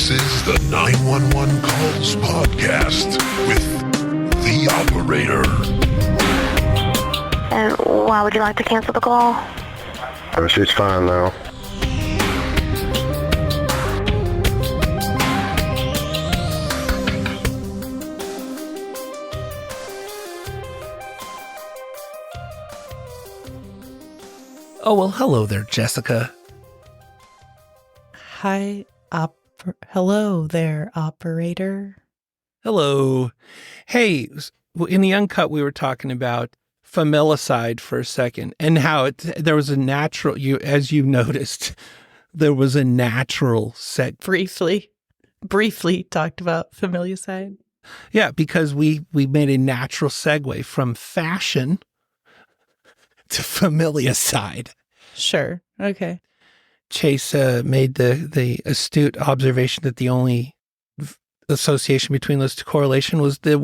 This is the 911 Calls Podcast with the operator. And why would you like to cancel the call? She's fine now. Oh, well, hello there, Jessica. Hi, hello there, operator. Hello. Hey, in the Uncut, we were talking about familicide for a second and how there was a natural, as you noticed, there was a natural Briefly talked about familicide. Yeah, because we made a natural segue from fashion to familicide. Sure. Okay. Chase made the astute observation that the only association between those two correlation was the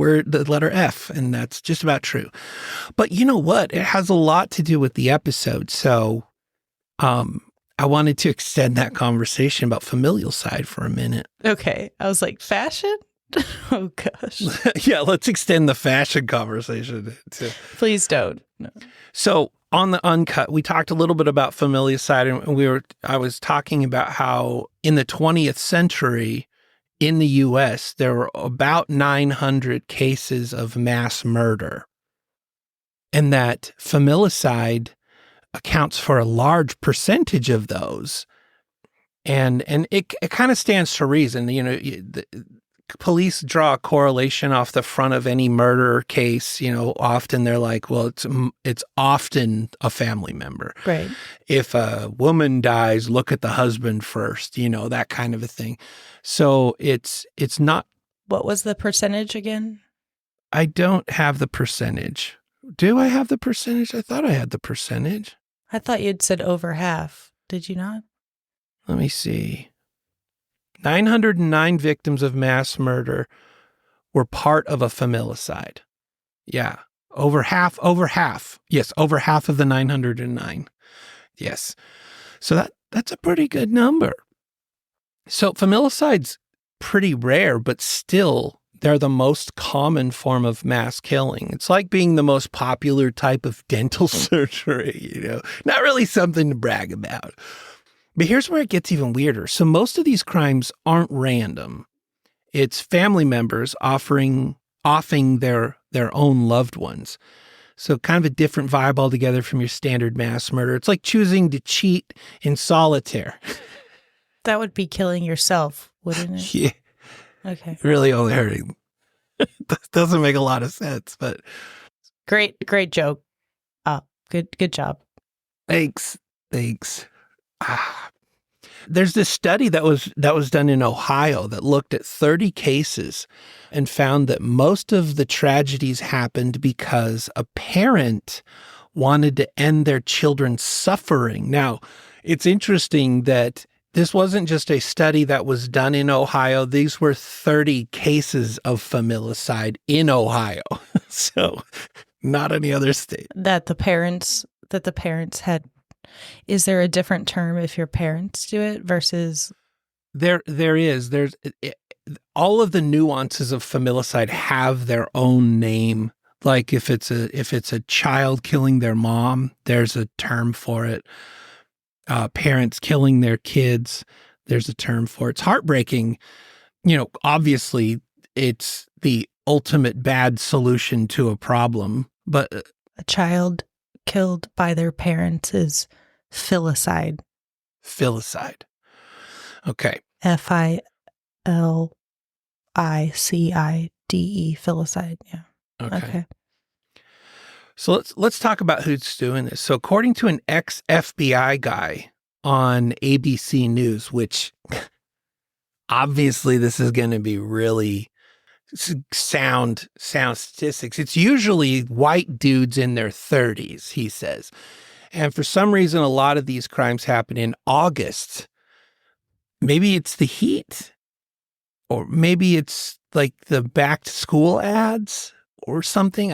letter F, and that's just about true. But you know what? It has a lot to do with the episode. So I wanted to extend that conversation about familicide for a minute. Okay. I was like, fashion? Oh, gosh. Yeah, let's extend the fashion conversation. Please don't. No. So on the Uncut, we talked a little bit about familicide, and I was talking about how in the 20th century in the U.S., there were about 900 cases of mass murder, and that familicide accounts for a large percentage of those. And it kind of stands to reason. You know, the police draw a correlation off the front of any murder case. You know, often they're like, well, it's often a family member. Right. If a woman dies, look at the husband first, you know, that kind of a thing. So it's not. What was the percentage again? I don't have the percentage. Do I have the percentage? I thought I had the percentage. I thought you'd said over half. Did you not? Let me see. 909 victims of mass murder were part of a familicide. Yeah. Over half. Yes, over half of the 909. Yes. So that's a pretty good number. So familicide's pretty rare, but still they're the most common form of mass killing. It's like being the most popular type of dental surgery, you know, not really something to brag about. But here's where it gets even weirder. So most of these crimes aren't random. It's family members offing their own loved ones. So kind of a different vibe altogether from your standard mass murder. It's like choosing to cheat in solitaire. That would be killing yourself, wouldn't it? Yeah. Okay. Really only hurting. Doesn't make a lot of sense, but Great joke. Good job. Thanks. There's this study that was done in Ohio that looked at 30 cases and found that most of the tragedies happened because a parent wanted to end their children's suffering. Now, it's interesting that this wasn't just a study that was done in Ohio. These were 30 cases of familicide in Ohio. So not any other state. That the parents had. Is there a different term if your parents do it versus? There's all of the nuances of familicide have their own name. Like if it's a child killing their mom, there's a term for it. Parents killing their kids, there's a term for it. It's heartbreaking. You know, obviously it's the ultimate bad solution to a problem, but A child killed by their parents is filicide. Filicide. Okay. FILICIDE, filicide. Yeah. Okay. So let's talk about who's doing this. So according to an ex-FBI guy on ABC News, which obviously this is going to be really sound statistics. It's usually white dudes in their 30s, he says. And for some reason, a lot of these crimes happen in August. Maybe it's the heat, or maybe it's like the back to school ads or something.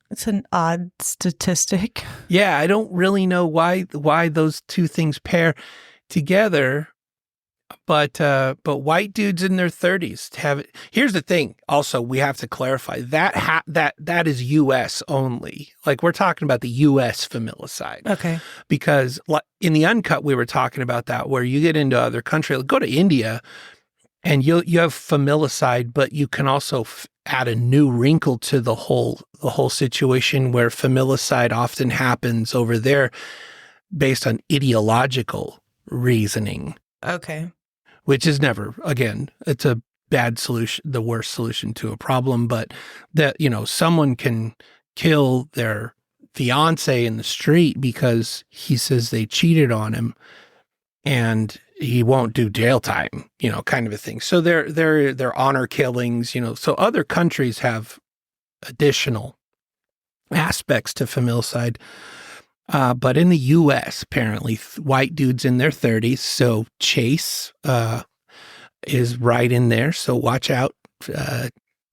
It's an odd statistic. Yeah, I don't really know why those two things pair together. But white dudes in their 30s have it. Here's the thing. Also, we have to clarify that is U.S. only. Like, we're talking about the U.S. familicide. Okay. Because in the uncut, we were talking about that, where you get into other countries. Go to India, and you have familicide, but you can also add a new wrinkle to the whole situation, where familicide often happens over there based on ideological reasoning. Okay. Which is never, again, it's a bad solution, the worst solution to a problem, but that, someone can kill their fiance in the street because he says they cheated on him and he won't do jail time, kind of a thing. So they're honor killings, so other countries have additional aspects to familicide. But in the U.S., apparently, white dudes in their 30s. So Chase is right in there. So watch out.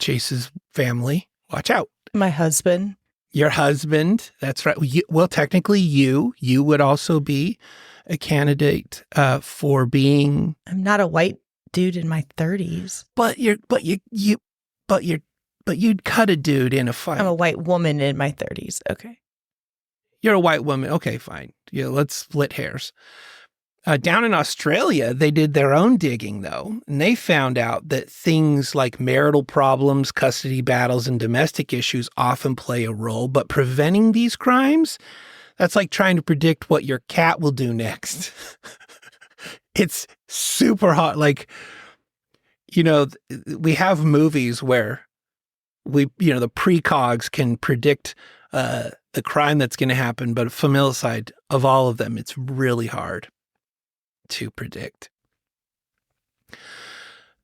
Chase's family, watch out. My husband. Your husband. That's right. Well, technically, you would also be a candidate for being. I'm not a white dude in my 30s. But you'd cut a dude in a fight. I'm a white woman in my 30s. Okay. You're a white woman. Okay, fine. Yeah, let's split hairs. Down in Australia, they did their own digging, though, and they found out that things like marital problems, custody battles, and domestic issues often play a role. But preventing these crimes, that's like trying to predict what your cat will do next. It's super hard. Like, we have movies where the precogs can predict the crime that's going to happen, but familicide, of all of them, it's really hard to predict.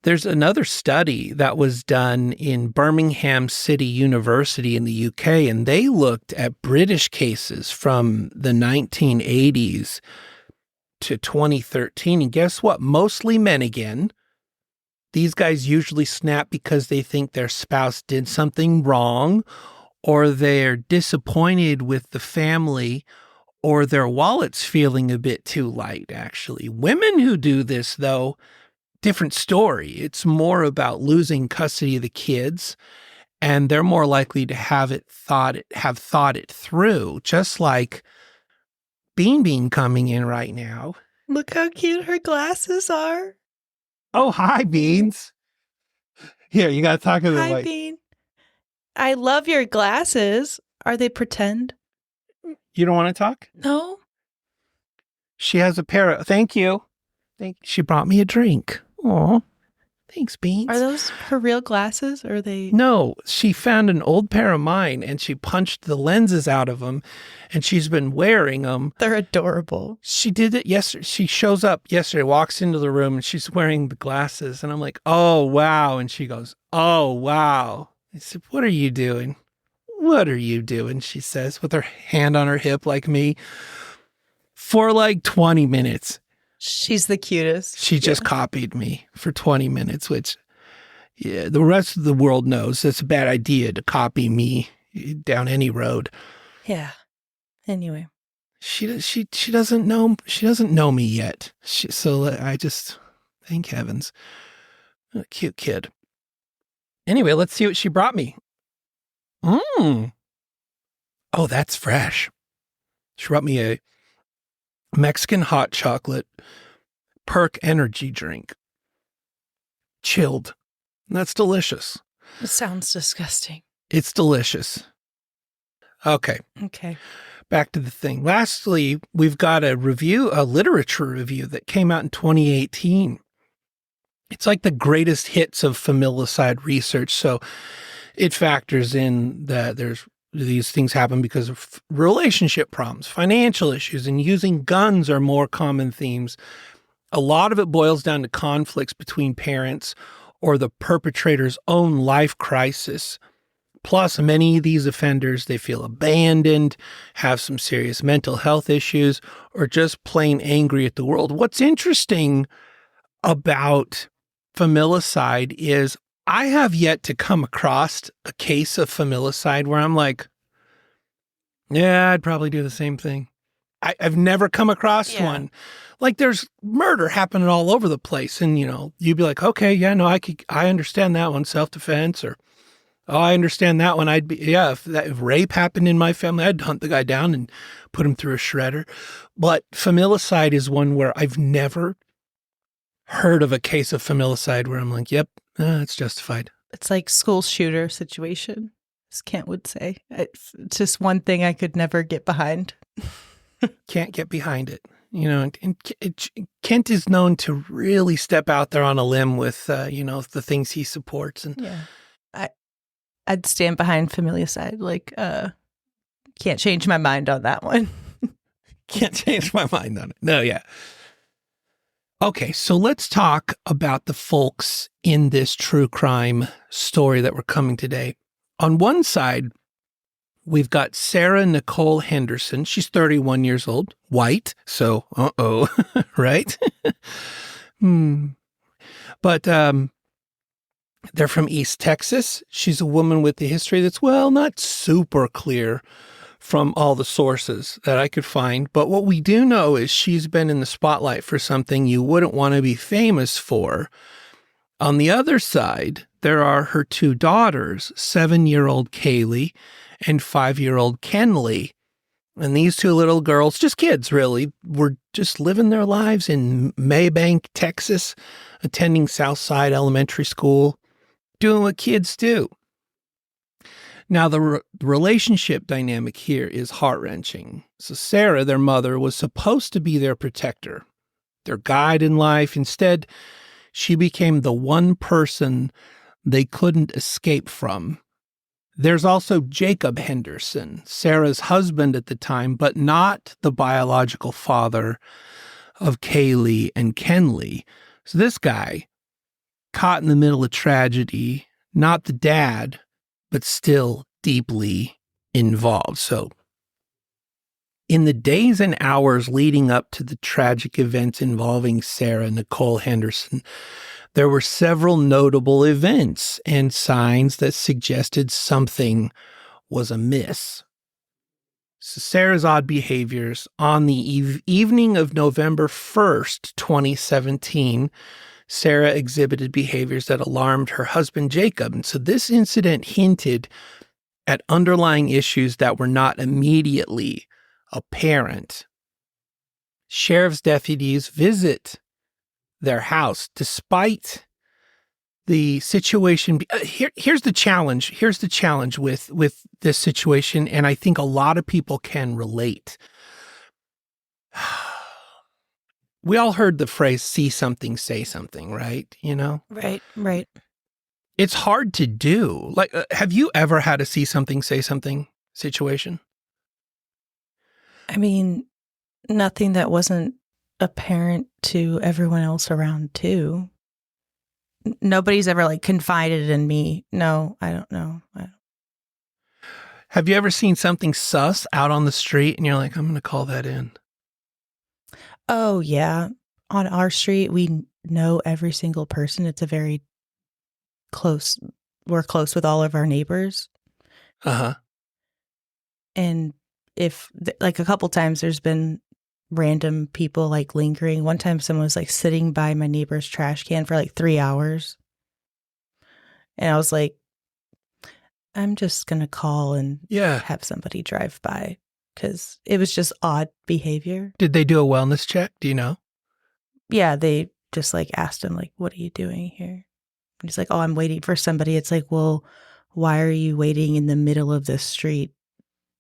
There's another study that was done in Birmingham City University in the UK, and they looked at British cases from the 1980s to 2013. And guess what? Mostly men again. These guys usually snap because they think their spouse did something wrong, or they're disappointed with the family, or their wallet's feeling a bit too light, actually. Women who do this, though, different story. It's more about losing custody of the kids, and they're more likely to have thought it through, just like Bean coming in right now. Look how cute her glasses are. Oh, hi, Beans. Here, you got to talk to the Hi, Bean. I love your glasses. Are they pretend? You don't want to talk? No. She has a pair of... Thank you. She brought me a drink. Aw. Thanks, Beans. Are those her real glasses, or are they... No, she found an old pair of mine, and she punched the lenses out of them, and she's been wearing them. They're adorable. She did it yesterday. She shows up yesterday, walks into the room, and she's wearing the glasses, and I'm like, oh, wow. And she goes, oh, wow. I said, what are you doing? What are you doing? She says, with her hand on her hip like me, for like 20 minutes. She's the cutest. She just copied me for 20 minutes, which, yeah, the rest of the world knows it's a bad idea to copy me down any road. Yeah. Anyway. She doesn't know me yet. So I just, thank heavens. What a cute kid. Anyway, let's see what she brought me. Oh, that's fresh. She brought me a Mexican hot chocolate perk energy drink. Chilled. That's delicious. It sounds disgusting. It's delicious. Okay. Back to the thing. Lastly, we've got a literature review that came out in 2018. It's like the greatest hits of familicide research. So it factors in that these things happen because of relationship problems, financial issues, and using guns are more common themes. A lot of it boils down to conflicts between parents or the perpetrator's own life crisis. Plus, many of these offenders, they feel abandoned, have some serious mental health issues, or just plain angry at the world. What's interesting about familicide is I have yet to come across a case of familicide where I'm like, yeah, I'd probably do the same thing. I've never come across Yeah. one. Like there's murder happening all over the place. And, you'd be like, okay, yeah, no, I understand that one, self-defense, or, oh, I understand that one. If rape happened in my family, I'd hunt the guy down and put him through a shredder. But familicide is one where I've never heard of a case of familicide where I'm like, yep, it's justified. It's like school shooter situation, as Kent would say. It's just one thing I could never get behind. Can't get behind it. And Kent is known to really step out there on a limb with, the things he supports. And Yeah. I'd stand behind familicide. Like, can't change my mind on that one. can't change my mind on it. No, yeah. Okay, so let's talk about the folks in this true crime story that we're coming today. On one side, we've got Sarah Nicole Henderson. She's 31 years old, white. So, right? But they're from East Texas. She's a woman with a history that's, not super clear from all the sources that I could find. But what we do know is she's been in the spotlight for something you wouldn't want to be famous for. On the other side, there are her two daughters, 7-year-old Kaylee and 5-year-old Kenley. And these two little girls, just kids really, were just living their lives in Maybank, Texas, attending Southside Elementary School, doing what kids do. Now, the relationship dynamic here is heart-wrenching. So Sarah, their mother, was supposed to be their protector, their guide in life. Instead, she became the one person they couldn't escape from. There's also Jacob Henderson, Sarah's husband at the time, but not the biological father of Kaylee and Kenley. So this guy, caught in the middle of tragedy, not the dad, but still deeply involved. So in the days and hours leading up to the tragic events involving Sarah Nicole Henderson, there were several notable events and signs that suggested something was amiss. So Sarah's odd behaviors on the evening of November 1st, 2017, Sarah exhibited behaviors that alarmed her husband, Jacob. And so this incident hinted at underlying issues that were not immediately apparent. Sheriff's deputies visit their house despite the situation. Here's the challenge. Here's the challenge with this situation, and I think a lot of people can relate. We all heard the phrase, see something, say something, right? Right. It's hard to do. Like, have you ever had a see something, say something situation? I mean, nothing that wasn't apparent to everyone else around too. Nobody's ever confided in me. No, I don't know. Have you ever seen something sus out on the street and you're like, I'm going to call that in? Oh, yeah. On our street, we know every single person. It's a very we're close with all of our neighbors. Uh-huh. And if, a couple times, there's been random people lingering. One time someone was sitting by my neighbor's trash can for 3 hours. And I was like, I'm just going to call and have somebody drive by because it was just odd behavior. Did they do a wellness check? Do you know? Yeah, they just asked him, what are you doing here? And he's like, oh, I'm waiting for somebody. It's well, why are you waiting in the middle of the street?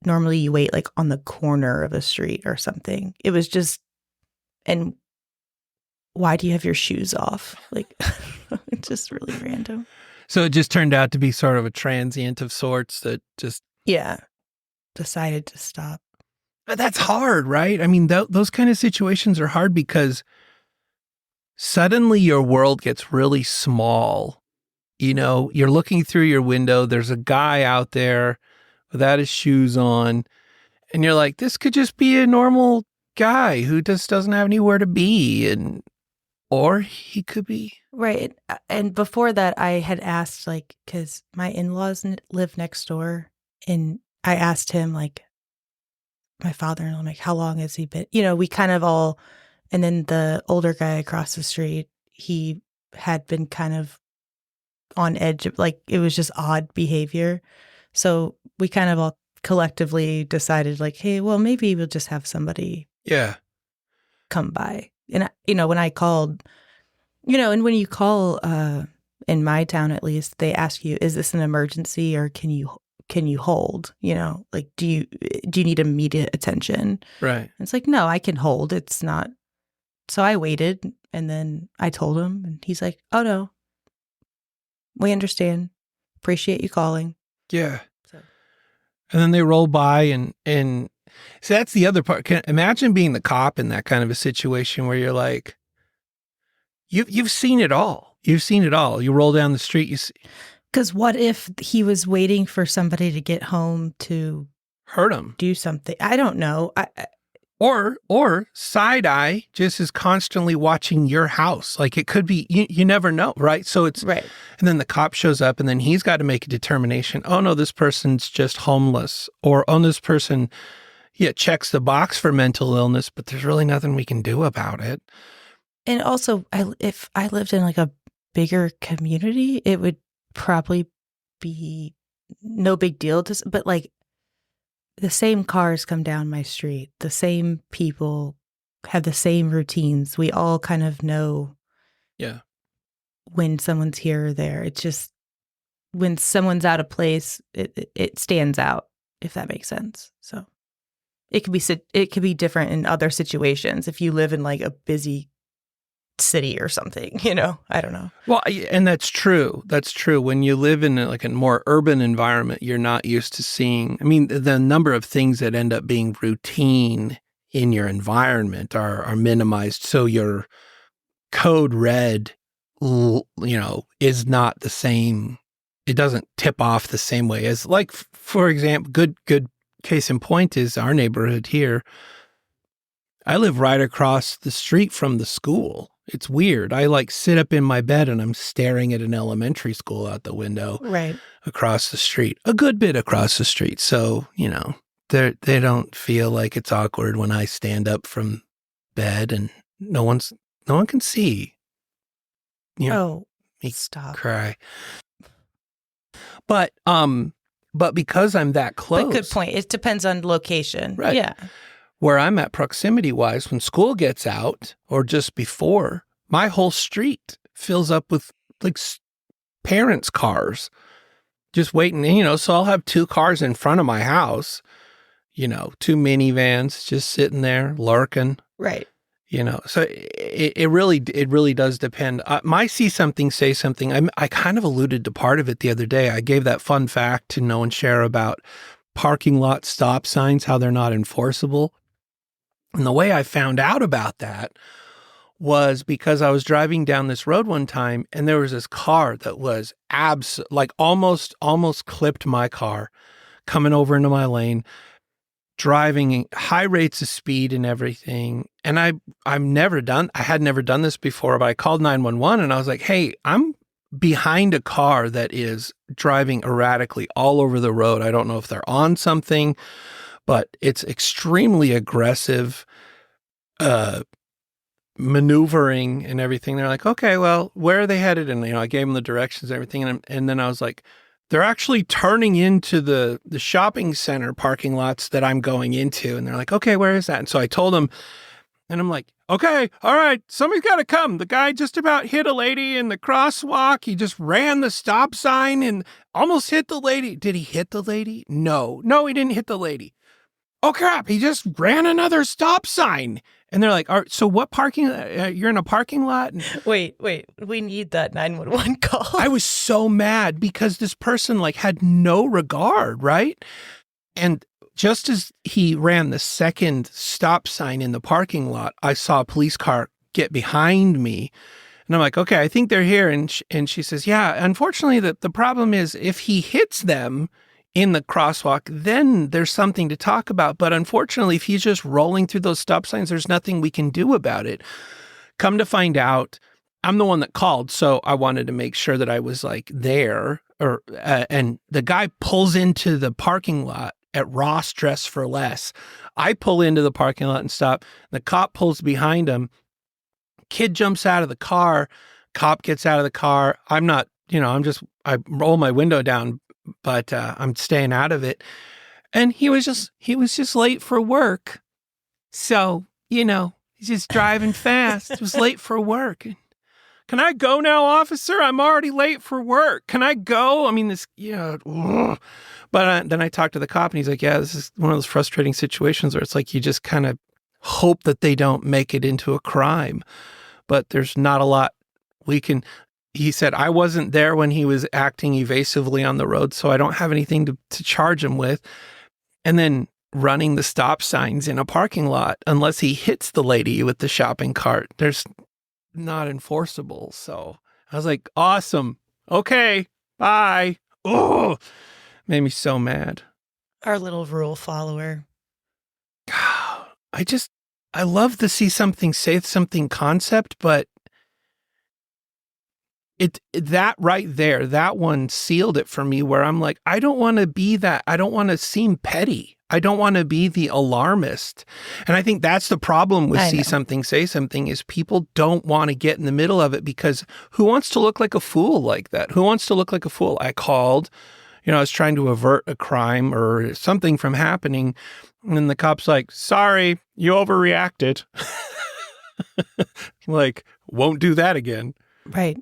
Normally you wait on the corner of a street or something. It was just, and why do you have your shoes off? It's just really random. So it just turned out to be sort of a transient of sorts that just... Yeah. Decided to stop. But that's hard, right? I mean, those kind of situations are hard because suddenly your world gets really small. You're looking through your window. There's a guy out there without his shoes on. And you're like, this could just be a normal guy who just doesn't have anywhere to be. Or he could be. Right. And before that, I had asked, because my in-laws live next door. And I asked him, my father, and I'm like, how long has he been? We kind of all, and then the older guy across the street, he had been kind of on edge of, like, it was just odd behavior. So we kind of all collectively decided, like, hey, well, maybe we'll just have somebody come by. And, when I called, and when you call, in my town at least, they ask you, is this an emergency or can you hold? Like, do you need immediate attention? Right. And it's like, no, I can hold. It's not. So I waited, and then I told him, and he's like, oh, no, we understand. Appreciate you calling. Yeah. So. And then they roll by and so that's the other part. Imagine being the cop in that kind of a situation where you're like, you've seen it all. You've seen it all. You roll down the street, you see. Because what if he was waiting for somebody to get home to hurt him, do something? I don't know. Or side eye just is constantly watching your house. Like, it could be, you never know, right? So it's right. And then the cop shows up, and then he's got to make a determination. Oh no, this person's just homeless, or oh, this person, checks the box for mental illness, but there's really nothing we can do about it. And also, if I lived in like a bigger community, it would probably be no big deal. But like, the same cars come down my street. The same people have the same routines. We all kind of know when someone's here or there. It's just when someone's out of place, it stands out, if that makes sense. So it could be different in other situations if you live in like a busy city or something, I don't know. Well, and that's true. That's true. When you live in like a more urban environment, you're not used to seeing, the number of things that end up being routine in your environment are minimized. So your code red, is not the same. It doesn't tip off the same way as, like, for example, good case in point is our neighborhood here. I live right across the street from the school. It's weird. I like sit up in my bed and I'm staring at an elementary school out the window right across the street, a good bit across the street. So, they don't feel like it's awkward when I stand up from bed and no one can see. Me stop. Cry. But because I'm that close. But good point. It depends on location. Right. Yeah. Where I'm at proximity-wise, when school gets out, or just before, my whole street fills up with, like, parents' cars just waiting. So I'll have 2 cars in front of my house, 2 minivans just sitting there lurking. Right. So it really does depend. My see something, say something. I kind of alluded to part of it the other day. I gave that fun fact to Know and Share about parking lot stop signs, how they're not enforceable. And the way I found out about that was because I was driving down this road one time and there was this car that was almost clipped my car coming over into my lane, driving high rates of speed and everything. And I had never done this before, but I called 911 and I was like, hey, I'm behind a car that is driving erratically all over the road. I don't know if they're on something, but it's extremely aggressive, maneuvering and everything. They're like, okay, well, where are they headed? And, I gave them the directions and everything. And then I was like, they're actually turning into the shopping center parking lots that I'm going into. And they're like, okay, where is that? And so I told them, and I'm like, okay, all right, somebody's got to come. The guy just about hit a lady in the crosswalk. He just ran the stop sign and almost hit the lady. Did he hit the lady? No, he didn't hit the lady. Oh, crap, he just ran another stop sign. And they're like, all right, so what parking? You're in a parking lot? And wait, we need that 911 call. I was so mad because this person had no regard, right? And just as he ran the second stop sign in the parking lot, I saw a police car get behind me. And I'm like, okay, I think they're here. And she says, yeah, unfortunately, the problem is if he hits them in the crosswalk, then there's something to talk about. But unfortunately, if he's just rolling through those stop signs, there's nothing we can do about it. Come to find out, I'm the one that called. So I wanted to make sure that I was there. And the guy pulls into the parking lot at Ross Dress for Less. I pull into the parking lot and stop. The cop pulls behind him. Kid jumps out of the car. Cop gets out of the car. I'm not, I roll my window down, but I'm staying out of it. And he was just late for work. So, he's just driving fast. He was late for work. Can I go now, officer? I'm already late for work. Can I go? I mean, But then I talked to the cop and he's like, yeah, this is one of those frustrating situations where it's like you just kind of hope that they don't make it into a crime. But there's not a lot he said, I wasn't there when he was acting evasively on the road, so I don't have anything to charge him with. And then running the stop signs in a parking lot, unless he hits the lady with the shopping cart, there's not enforceable. So I was like, awesome. Okay, bye. Oh, made me so mad. Our little rule follower. I love to see something, say something concept, but that right there, that one sealed it for me where I'm like, I don't want to be that. I don't want to seem petty. I don't want to be the alarmist. And I think that's the problem with see something, say something is people don't want to get in the middle of it because who wants to look like a fool like that? Who wants to look like a fool? I called, I was trying to avert a crime or something from happening. And the cop's like, sorry, you overreacted. Like, won't do that again. Right.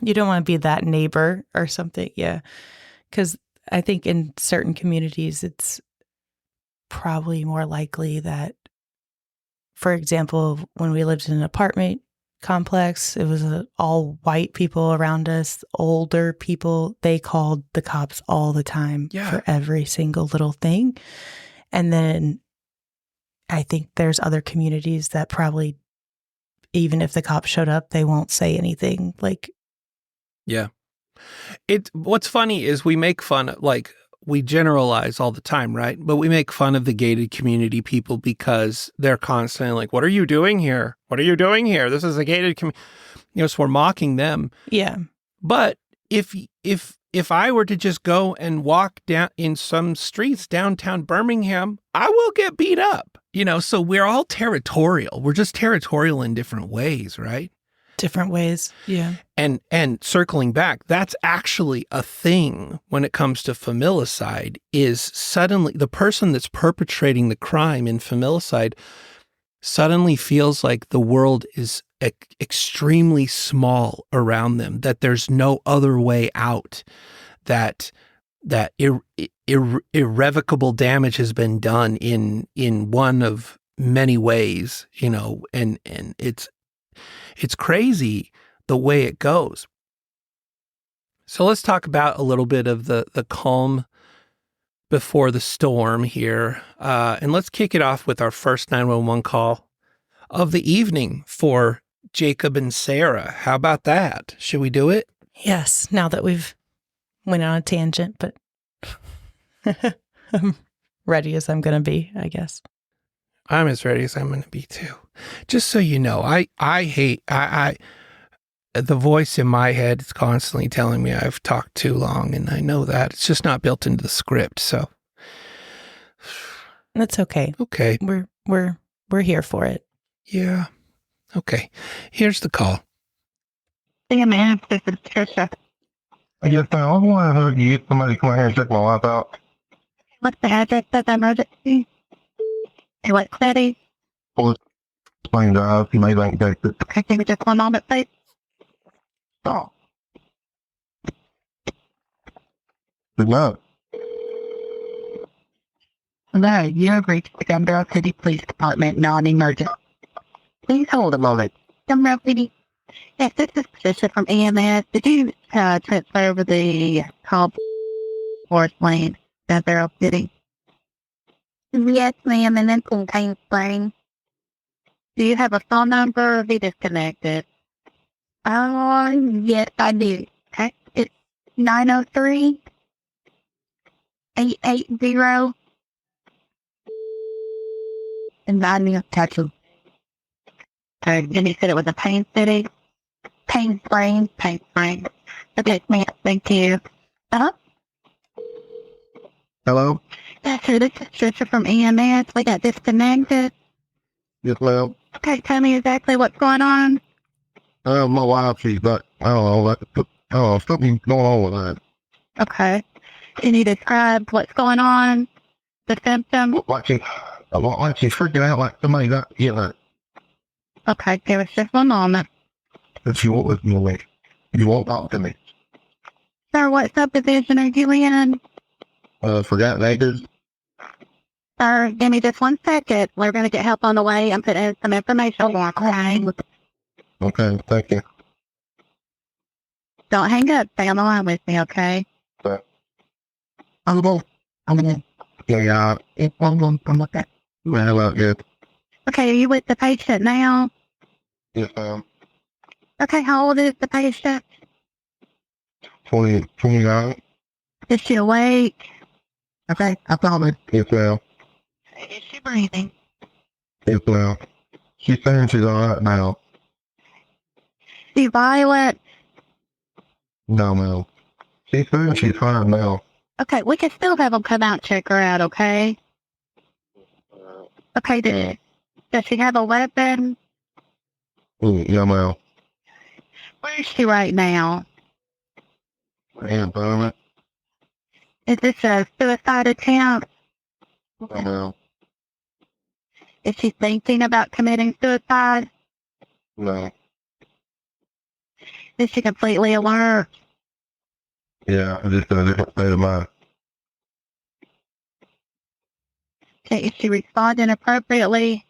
You don't want to be that neighbor or something. Yeah. Because I think in certain communities, it's probably more likely that, for example, when we lived in an apartment complex, it was all white people around us, older people. They called the cops all the time for every single little thing. And then I think there's other communities that probably, even if the cops showed up, they won't say anything. Yeah. What's funny is we make fun, we generalize all the time, right? But we make fun of the gated community people because they're constantly like, what are you doing here? What are you doing here? This is a gated community. So we're mocking them. Yeah. But if I were to just go and walk down in some streets downtown Birmingham, I will get beat up. So we're all territorial. We're just territorial in different ways, right? Different ways. Yeah. And circling back, that's actually a thing when it comes to familicide is suddenly the person that's perpetrating the crime in familicide suddenly feels like the world is extremely small around them, that there's no other way out, that irrevocable damage has been done in one of many ways, and it's crazy the way it goes. So let's talk about a little bit of the calm before the storm here. And let's kick it off with our first 911 call of the evening for Jacob and Sarah. How about that? Should we do it? Yes, now that we've went on a tangent, but I'm ready as I'm going to be, I guess. I'm as ready as I'm going to be too. Just so you know, I hate the voice in my head is constantly telling me I've talked too long, and I know that. It's just not built into the script, so that's okay. Okay. We're here for it. Yeah. Okay. Here's the call. Yeah, man, this is Trisha. Yes, ma'am. I was wondering if you get somebody to come out here and check my wife out. What's the address of the emergency? And what city? Plain Drive. You may think that's it. Okay, give me just one moment, please. Oh. Good luck. Hello, you have reached the Gumbel City Police Department non-emergent. Please hold a moment. Gumbel City. Yes, this is Patricia from EMS. Did you transfer over the call Forest Lane, Gumbel City? Yes, ma'am, and then Pain Spring. Do you have a phone number or be disconnected? Yes, I do. Okay. It's 903-880. And I knew Texas. And you said it was a Pain City? Pain Springs? Pain Springs. Okay, ma'am, thank you. Uh-huh. Hello? Yes, sir. This is Trisha from EMS. We got disconnected. Yes, ma'am. Okay, tell me exactly what's going on. My wife, she's got, I don't know, something going on with that. Okay. Can you describe what's going on? The symptoms? Like she's freaking out like somebody got hit her. Okay, give us just one moment. And she won't listen to me. You won't talk to me. Sir, what subdivision are you in? Forgotten Acres. Sir, give me just 1 second. We're going to get help on the way. I'm putting in some information. Okay. Okay, thank you. Don't hang up. Stay on the line with me, okay? Okay. I'm going to. Yeah, It's one going from what that. well, about good. Okay, are you with the patient now? Yes, ma'am. Okay, how old is the patient? 29. Is she awake? Okay, I promise. Yes, ma'am. Is she breathing? Yes, ma'am. She's saying she's alright now. Is she violent? No, ma'am. She's saying she's fine now. Okay, we can still have them come out and check her out, okay? Okay, does she have a weapon? Yeah, ma'am. Where is she right now? And permanent. Is this a suicide attempt? No, ma'am. Is she thinking about committing suicide? No. Is she completely alert? Yeah, just in a different state of mind. Okay, is she responding appropriately?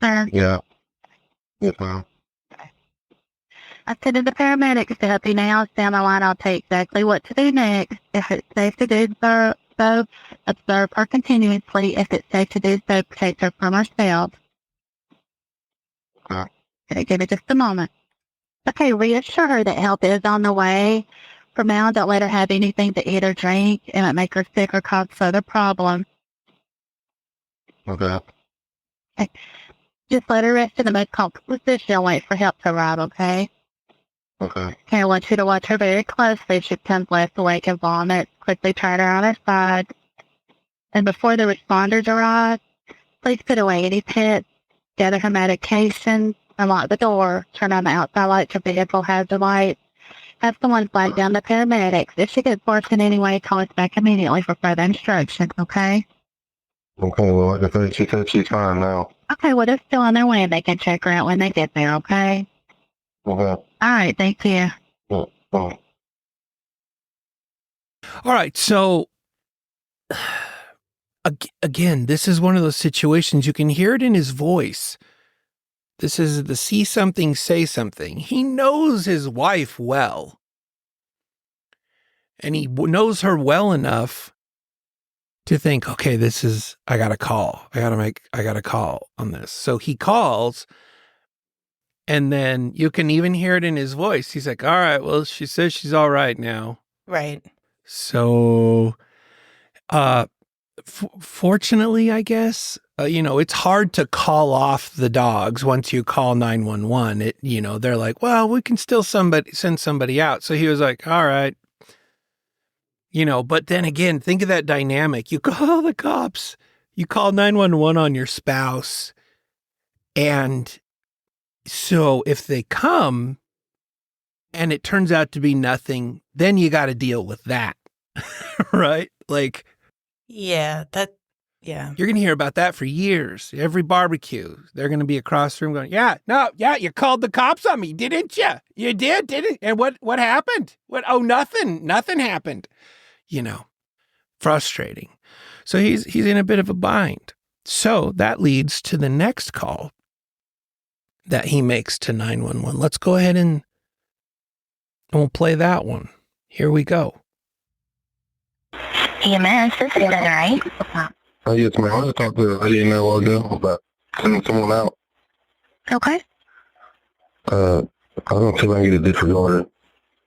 Sir, Yeah. Yes, ma'am. I said to the paramedics to help you now. Stay on the line. I'll tell you exactly what to do next. If it's safe to do so, observe her continuously. If it's safe to do so, protect her from herself. Okay, give me just a moment. Okay, reassure her that help is on the way. For now, don't let her have anything to eat or drink. It might make her sick or cause further problems. Okay. Just let her rest in the most comfortable position and wait for help to arrive, okay? Okay. Okay, I want you to watch her very closely. If she becomes less awake and vomits, quickly turn her on her side. And before the responders arrive, please put away any pets, gather her medication, unlock the door, turn on the outside lights or vehicle hazard lights. Have someone flag down the paramedics. If she gets worse in any way, call us back immediately for further instructions, okay? Okay, well, like I said, she said she's fine now. Okay, well, they're still on their way and they can check her out when they get there, okay? Okay. All right, thank you. Yeah. All right. So again, this is one of those situations you can hear it in his voice. This is the see something, say something. He knows his wife well. And he knows her well enough to think, okay, I got to call. I got to call on this. So he calls, and then you can even hear it in his voice. He's like, all right, well, she says she's all right now. Right. So, fortunately, I guess, it's hard to call off the dogs once you call 911. They're like, well, we can still send somebody out. So he was like, all right. But then again, think of that dynamic. You call the cops, you call 911 on your spouse. And so if they come and it turns out to be nothing, then you got to deal with that. Right? Like, Yeah, you're going to hear about that for years. Every barbecue, they're going to be across the room going, you called the cops on me, didn't you? You didn't? And what happened? Oh, nothing happened. Frustrating. So he's in a bit of a bind. So that leads to the next call that he makes to 911. Let's go ahead and we'll play that one. Here we go. EMS, this is Desiree. Yes, ma'am. I just talked to a lady in a while ago about sending someone out. Okay. I don't know if I can get it disregarded.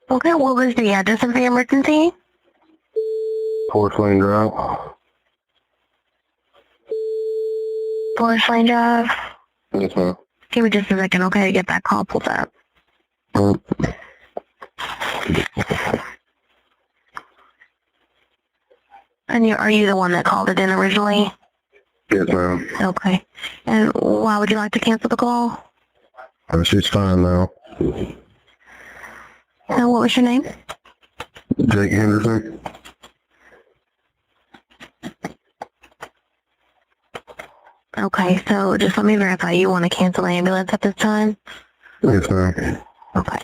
Okay, what was the address of the emergency? Forest Lane Drive. Forest Lane Drive. Yes, ma'am. Give me just a second, okay, to get that call pulled up. And are you the one that called it in originally? Yes, ma'am. Okay. And why would you like to cancel the call? She's fine now. And what was your name? Jake Henderson. Okay, so just let me verify. You want to cancel the ambulance at this time? Yes, ma'am. Okay.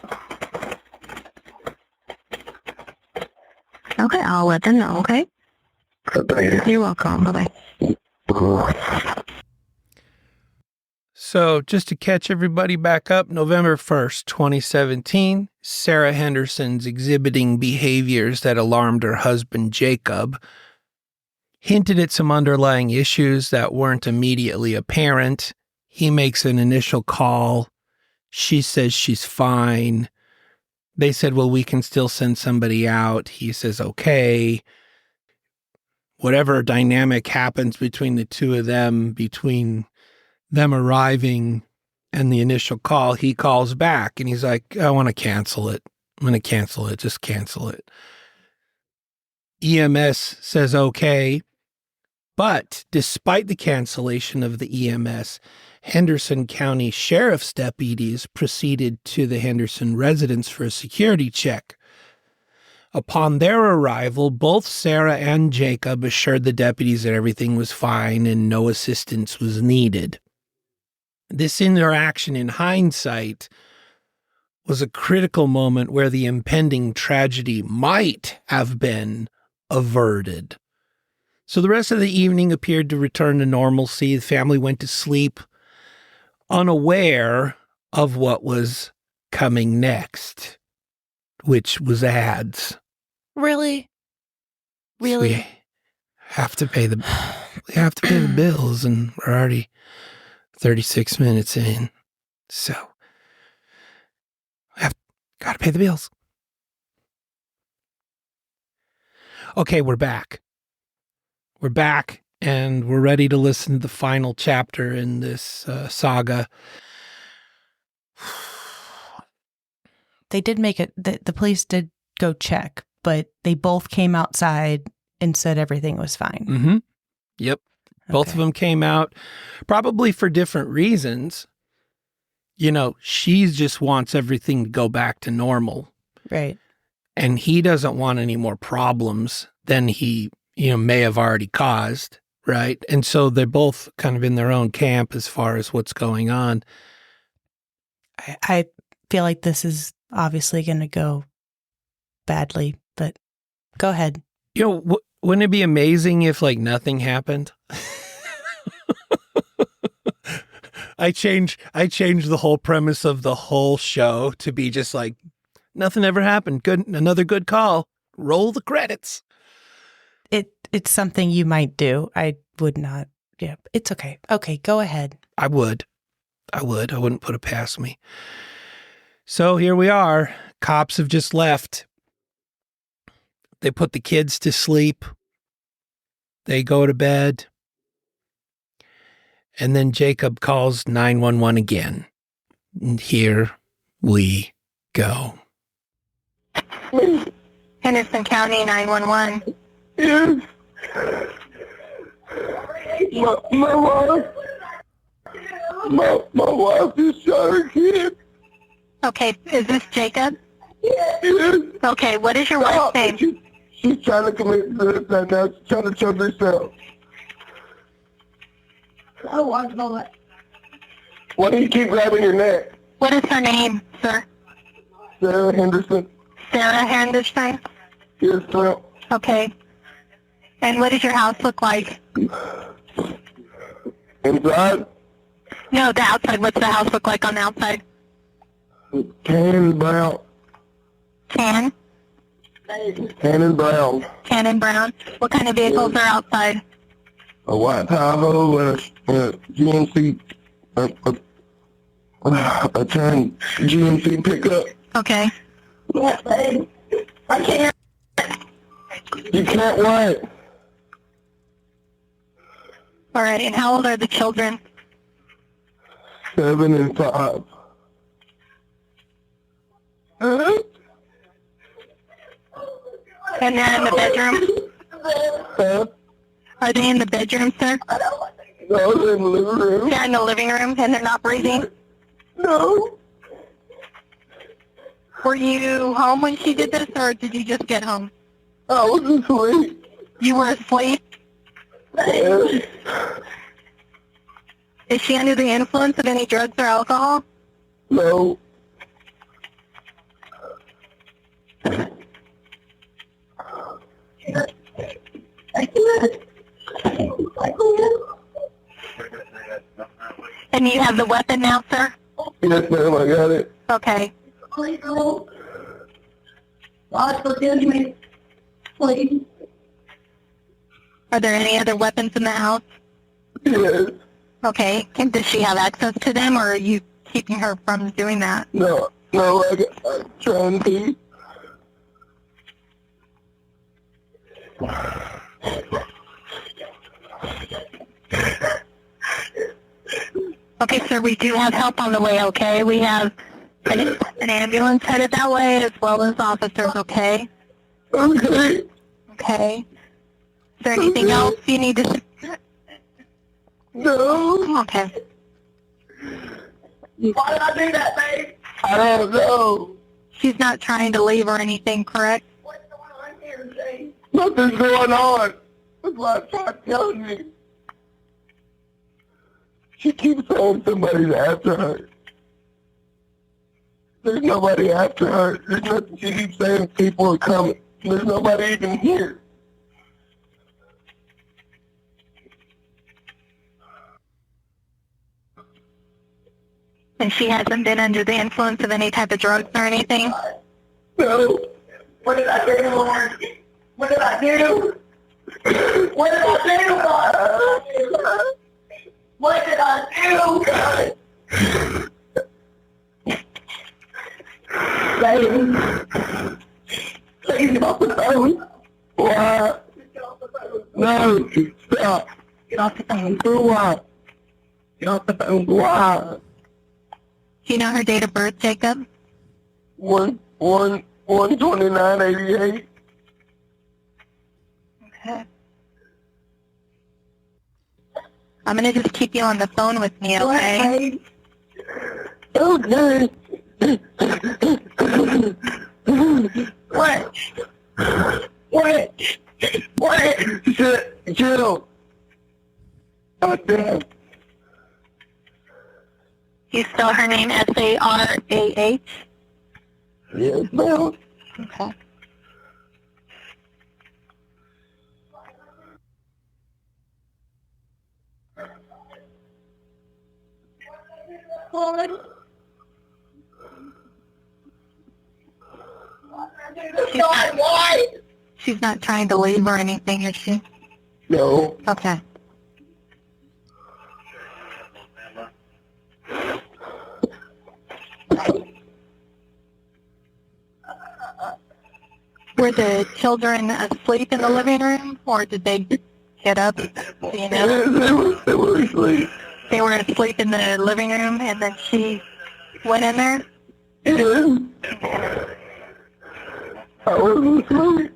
Okay, I'll let them know, okay? Thank you. You're welcome. Bye-bye. So, just to catch everybody back up, November 1st, 2017, Sarah Henderson's exhibiting behaviors that alarmed her husband, Jacob, hinted at some underlying issues that weren't immediately apparent. He makes an initial call. She says she's fine. They said, well, we can still send somebody out. He says, okay. Whatever dynamic happens between the two of them, between them arriving and the initial call, he calls back and he's like, I want to cancel it. I'm going to cancel it. Just cancel it. EMS says, okay. But despite the cancellation of the EMS, Henderson County Sheriff's deputies proceeded to the Henderson residence for a security check. Upon their arrival, both Sarah and Jacob assured the deputies that everything was fine and no assistance was needed. This interaction, in hindsight, was a critical moment where the impending tragedy might have been averted. So the rest of the evening appeared to return to normalcy. The family went to sleep, unaware of what was coming next, which was ads. Really? So we have to pay the bills, and we're already 36 minutes in. So I've got to pay the bills. Okay, we're back. We're back, and we're ready to listen to the final chapter in this saga. They did make it, the police did go check, but they both came outside and said everything was fine. Mm-hmm. Yep. Both of Okay. them came out, probably for different reasons. You know, she just wants everything to go back to normal. Right. And he doesn't want any more problems than he, may have already caused, right? And so they're both kind of in their own camp as far as what's going on. I feel like this is obviously going to go badly, but go ahead. Wouldn't it be amazing if like nothing happened? I changed the whole premise of the whole show to be just like nothing ever happened. Good, another good call. Roll the credits. It's something you might do. I would not. Yeah, it's okay. Okay, go ahead. I would. I wouldn't put it past me. So here we are. Cops have just left. They put the kids to sleep. They go to bed. And then Jacob calls 911 again. And here we go. Henderson County 911. Yes. My wife just shot her kid. Okay, is this Jacob? Yes. Okay, what is your wife's name? She's trying to commit suicide now. She's trying to choke herself. Oh, I know that. Why do you keep grabbing your neck? What is her name, sir? Sarah Henderson. Sarah Henderson? Yes, sir. Okay. And what does your house look like? Inside, No, the outside. What's the house look like on the outside? tan and brown. Tan? Tan and brown. Tan and brown. What kind of vehicles are outside? A white Tahoe and a GMC, a tan GMC pickup. Okay. Yes, babe. I can't. You can't what? All right, and how old are the children? 7 and 5. And they're in the bedroom? Huh? Are they in the bedroom, sir? No, they're in the living room. They're in the living room and they're not breathing? No. Were you home when she did this, or did you just get home? I was asleep. You were asleep? Yeah. Is she under the influence of any drugs or alcohol? No. And you have the weapon now, sir? Yes, ma'am, I got it. Okay. Please don't. God forgive me. Please. Are there any other weapons in the house? Yes. Okay. Does she have access to them, or are you keeping her from doing that? No, I'm trying to. Okay, sir, we do have help on the way, okay? We have an ambulance headed that way, as well as officers, okay? Okay. Okay. Is there anything else you need to... No. Okay. Why did I do that, babe? I don't know. She's not trying to leave or anything, correct? What's going on here, Jay? Nothing's going on. That's why I tried telling me. She keeps saying somebody's after her. There's nobody after her. There's nothing. She keeps saying people are coming. There's nobody even here. And she hasn't been under the influence of any type of drugs or anything? No. What did I do, Lord? What did I do? What did I do, God? What did I do, God? Baby. Please get off the phone. Why? No. Stop. Get off the phone. For what? Get off the phone. Why? Do you know her date of birth, Jacob? 1/29/88. Okay. I'm going to just keep you on the phone with me, okay? Okay. What? What? What? Shill. God damn. You spell her name S-A-R-A-H? Yes, ma'am. Okay. Lord. God, why? She's not trying to leave or anything, is she? No. Okay. Were the children asleep in the living room, or did they get up? Do you know? They were asleep. They were asleep in the living room, and then she went in there? Yeah. I was asleep.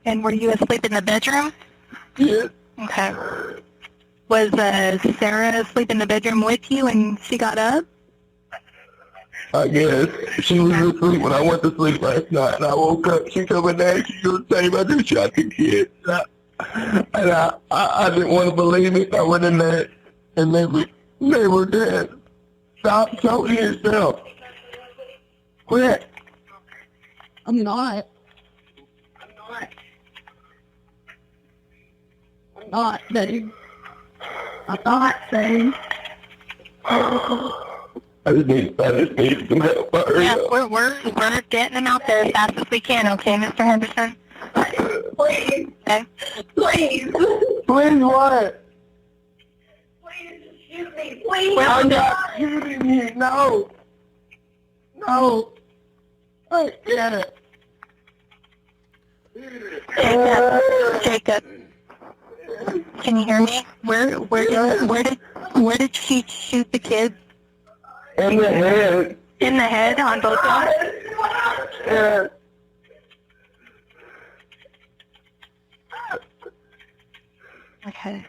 And were you asleep in the bedroom? Yeah. Okay. Was Sarah asleep in the bedroom with you when she got up? I guess she was asleep when I went to sleep last night, and I woke up. She come in there, she was saying I just shot the kids. And I didn't want to believe it. I went in there, and they were dead. Stop choking yourself. Quit. I'm not. I'm not, babe. I'm not, babe. I just need some help. Hurry Yeah, up. we're getting them out there as fast as we can, okay, Mr. Henderson? Please, Okay. please, Please what? please shoot me, please. I'm not shooting you. No. No. I get it. Jacob, can you hear me? Where did she shoot the kids? In the head. In the head on both of them? Yeah. Okay.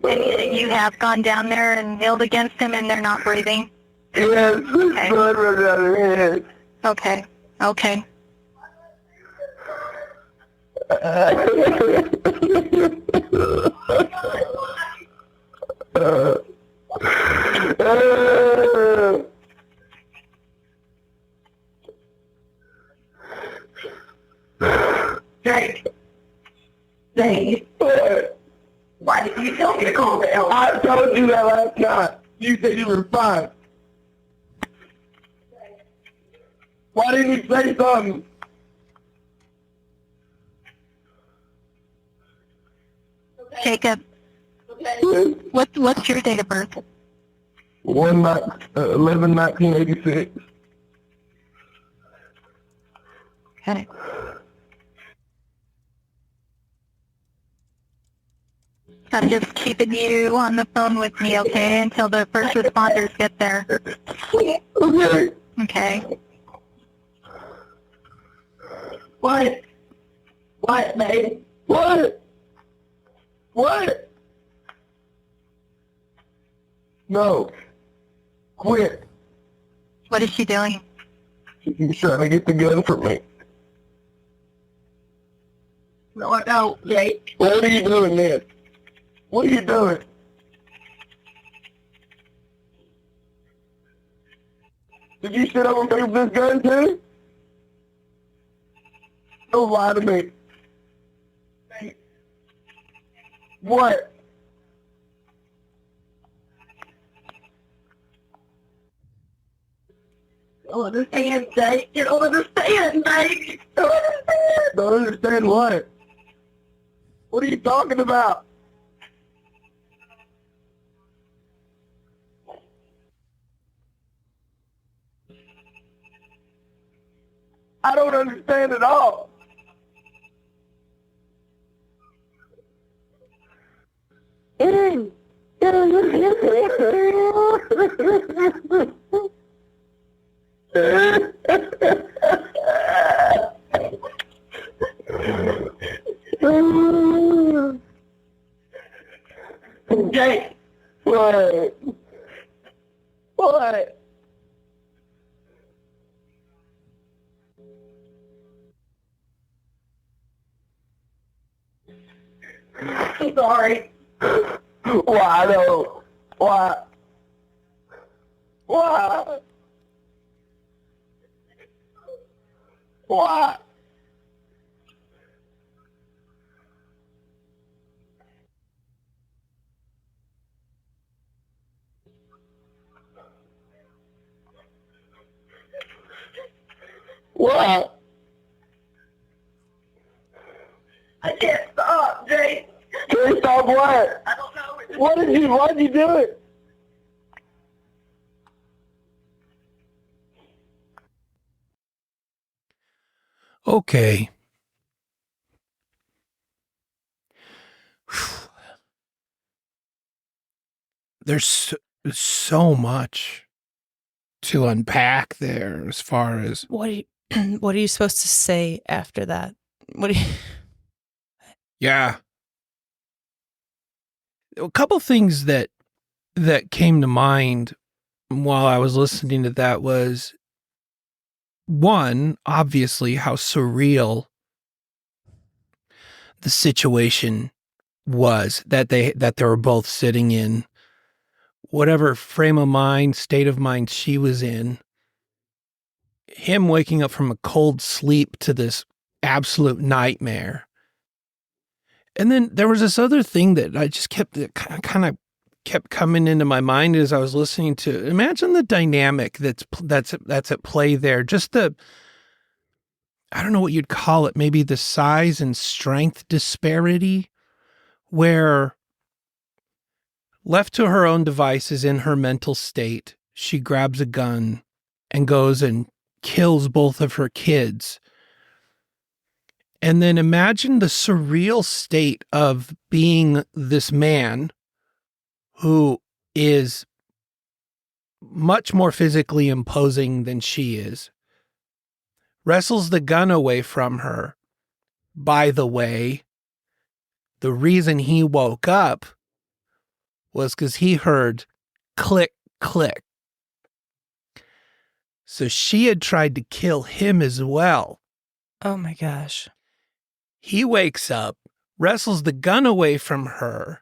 And you have gone down there and kneeled against him and they're not breathing? Yes, there's blood running out of her head. Okay. Okay. Drake. Drake. Why did you tell me to calm down? I told you that last night. You said you were fine. Why didn't you say something? Jacob, what's your date of birth? 11/1986. Okay. I'm just keeping you on the phone with me, okay, until the first responders get there. Okay. Okay. What? What, babe? What? What? No. Quit. What is she doing? She's trying to get the gun from me. No, I don't, Jake. What are you doing then? What are you doing? Did you sit over me with this gun too? Don't lie to me. What? Don't understand, Jake. You don't understand, Jake. Don't understand. Don't understand what? What are you talking about? I don't understand at all. Jake. What? What? I'm sorry. Why though? Why? Why? Why? Why? I can't stop, Jake. Can't stop what? I don't know. Why'd you do it? Okay. There's so much to unpack there as far as What are you, what are you supposed to say after that? What do you... yeah. A couple things that came to mind while I was listening to that was one, obviously how surreal the situation was that they were both sitting in, whatever frame of mind, state of mind she was in. Him waking up from a cold sleep to this absolute nightmare. And then there was this other thing that I just kept coming into my mind as I was listening to. Imagine the dynamic that's at play there. Just the, I don't know what you'd call it, maybe the size and strength disparity, where left to her own devices in her mental state, she grabs a gun and goes and kills both of her kids. And then imagine the surreal state of being this man who is much more physically imposing than she is, wrestles the gun away from her. By the way, the reason he woke up was because he heard click, click. So she had tried to kill him as well. Oh my gosh. He wakes up, wrestles the gun away from her,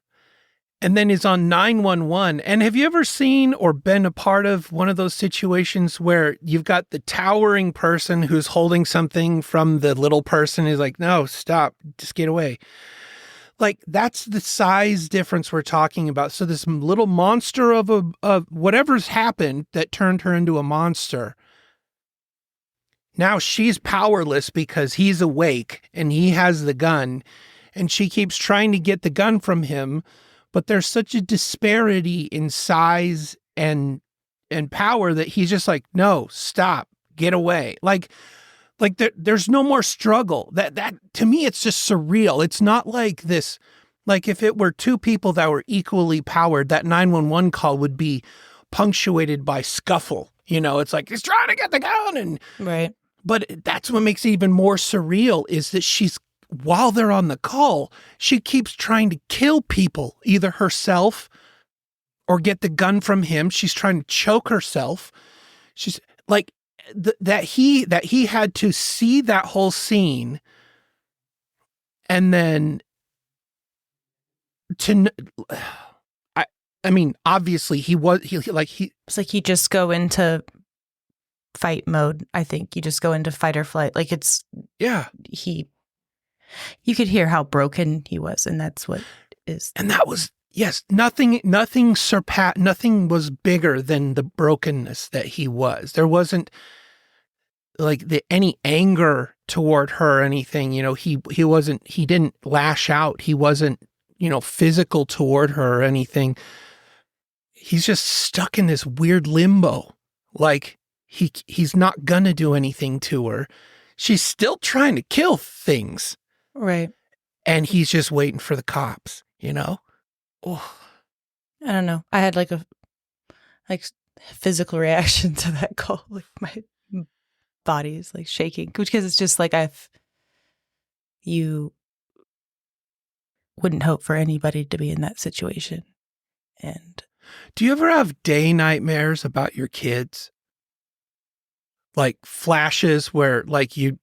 and then is on 911. And have you ever seen or been a part of one of those situations where you've got the towering person who's holding something from the little person who's like, no, stop, just get away. Like, that's the size difference we're talking about. So this little monster of whatever's happened that turned her into a monster. Now she's powerless because he's awake and he has the gun, and she keeps trying to get the gun from him. But there's such a disparity in size and power that he's just like, no, stop, get away. Like there's no more struggle. That to me, it's just surreal. It's not like this. Like if it were two people that were equally powered, that 911 call would be punctuated by scuffle. You know, it's like he's trying to get the gun, and Right. But that's what makes it even more surreal is that while they're on the call, she keeps trying to kill people, either herself or get the gun from him. She's trying to choke herself. She's like that he had to see that whole scene, and then I mean, obviously It's like you just go into fight mode. I think you just go into fight or flight. Like you could hear how broken he was, and that's what is. And that was, yes, nothing was bigger than the brokenness that he was. There wasn't like any anger toward her or anything. You know, he didn't lash out. He wasn't, physical toward her or anything. He's just stuck in this weird limbo. Like he's not gonna do anything to her. She's still trying to kill things. Right. And he's just waiting for the cops, Oh. I don't know. I had like a physical reaction to that call. Like my body is like shaking because it's just like you wouldn't hope for anybody to be in that situation. And do you ever have day nightmares about your kids? Like flashes where like you,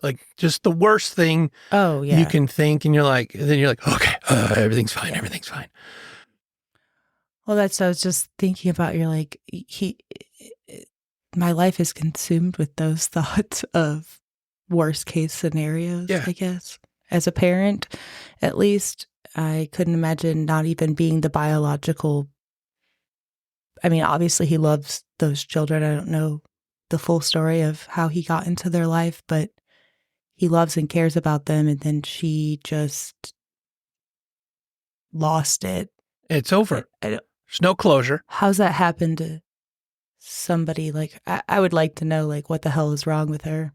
like just the worst thing you can think, and then you're like, okay, everything's fine. Well, I was just thinking about, you're like, my life is consumed with those thoughts of worst case scenarios, I guess. As a parent, at least, I couldn't imagine not even being the biological. I mean, obviously he loves those children. I don't know the full story of how he got into their life, but he loves and cares about them. And then she just lost it. It's over. There's no closure. How's that happen to somebody? Like, I would like to know, like, what the hell is wrong with her?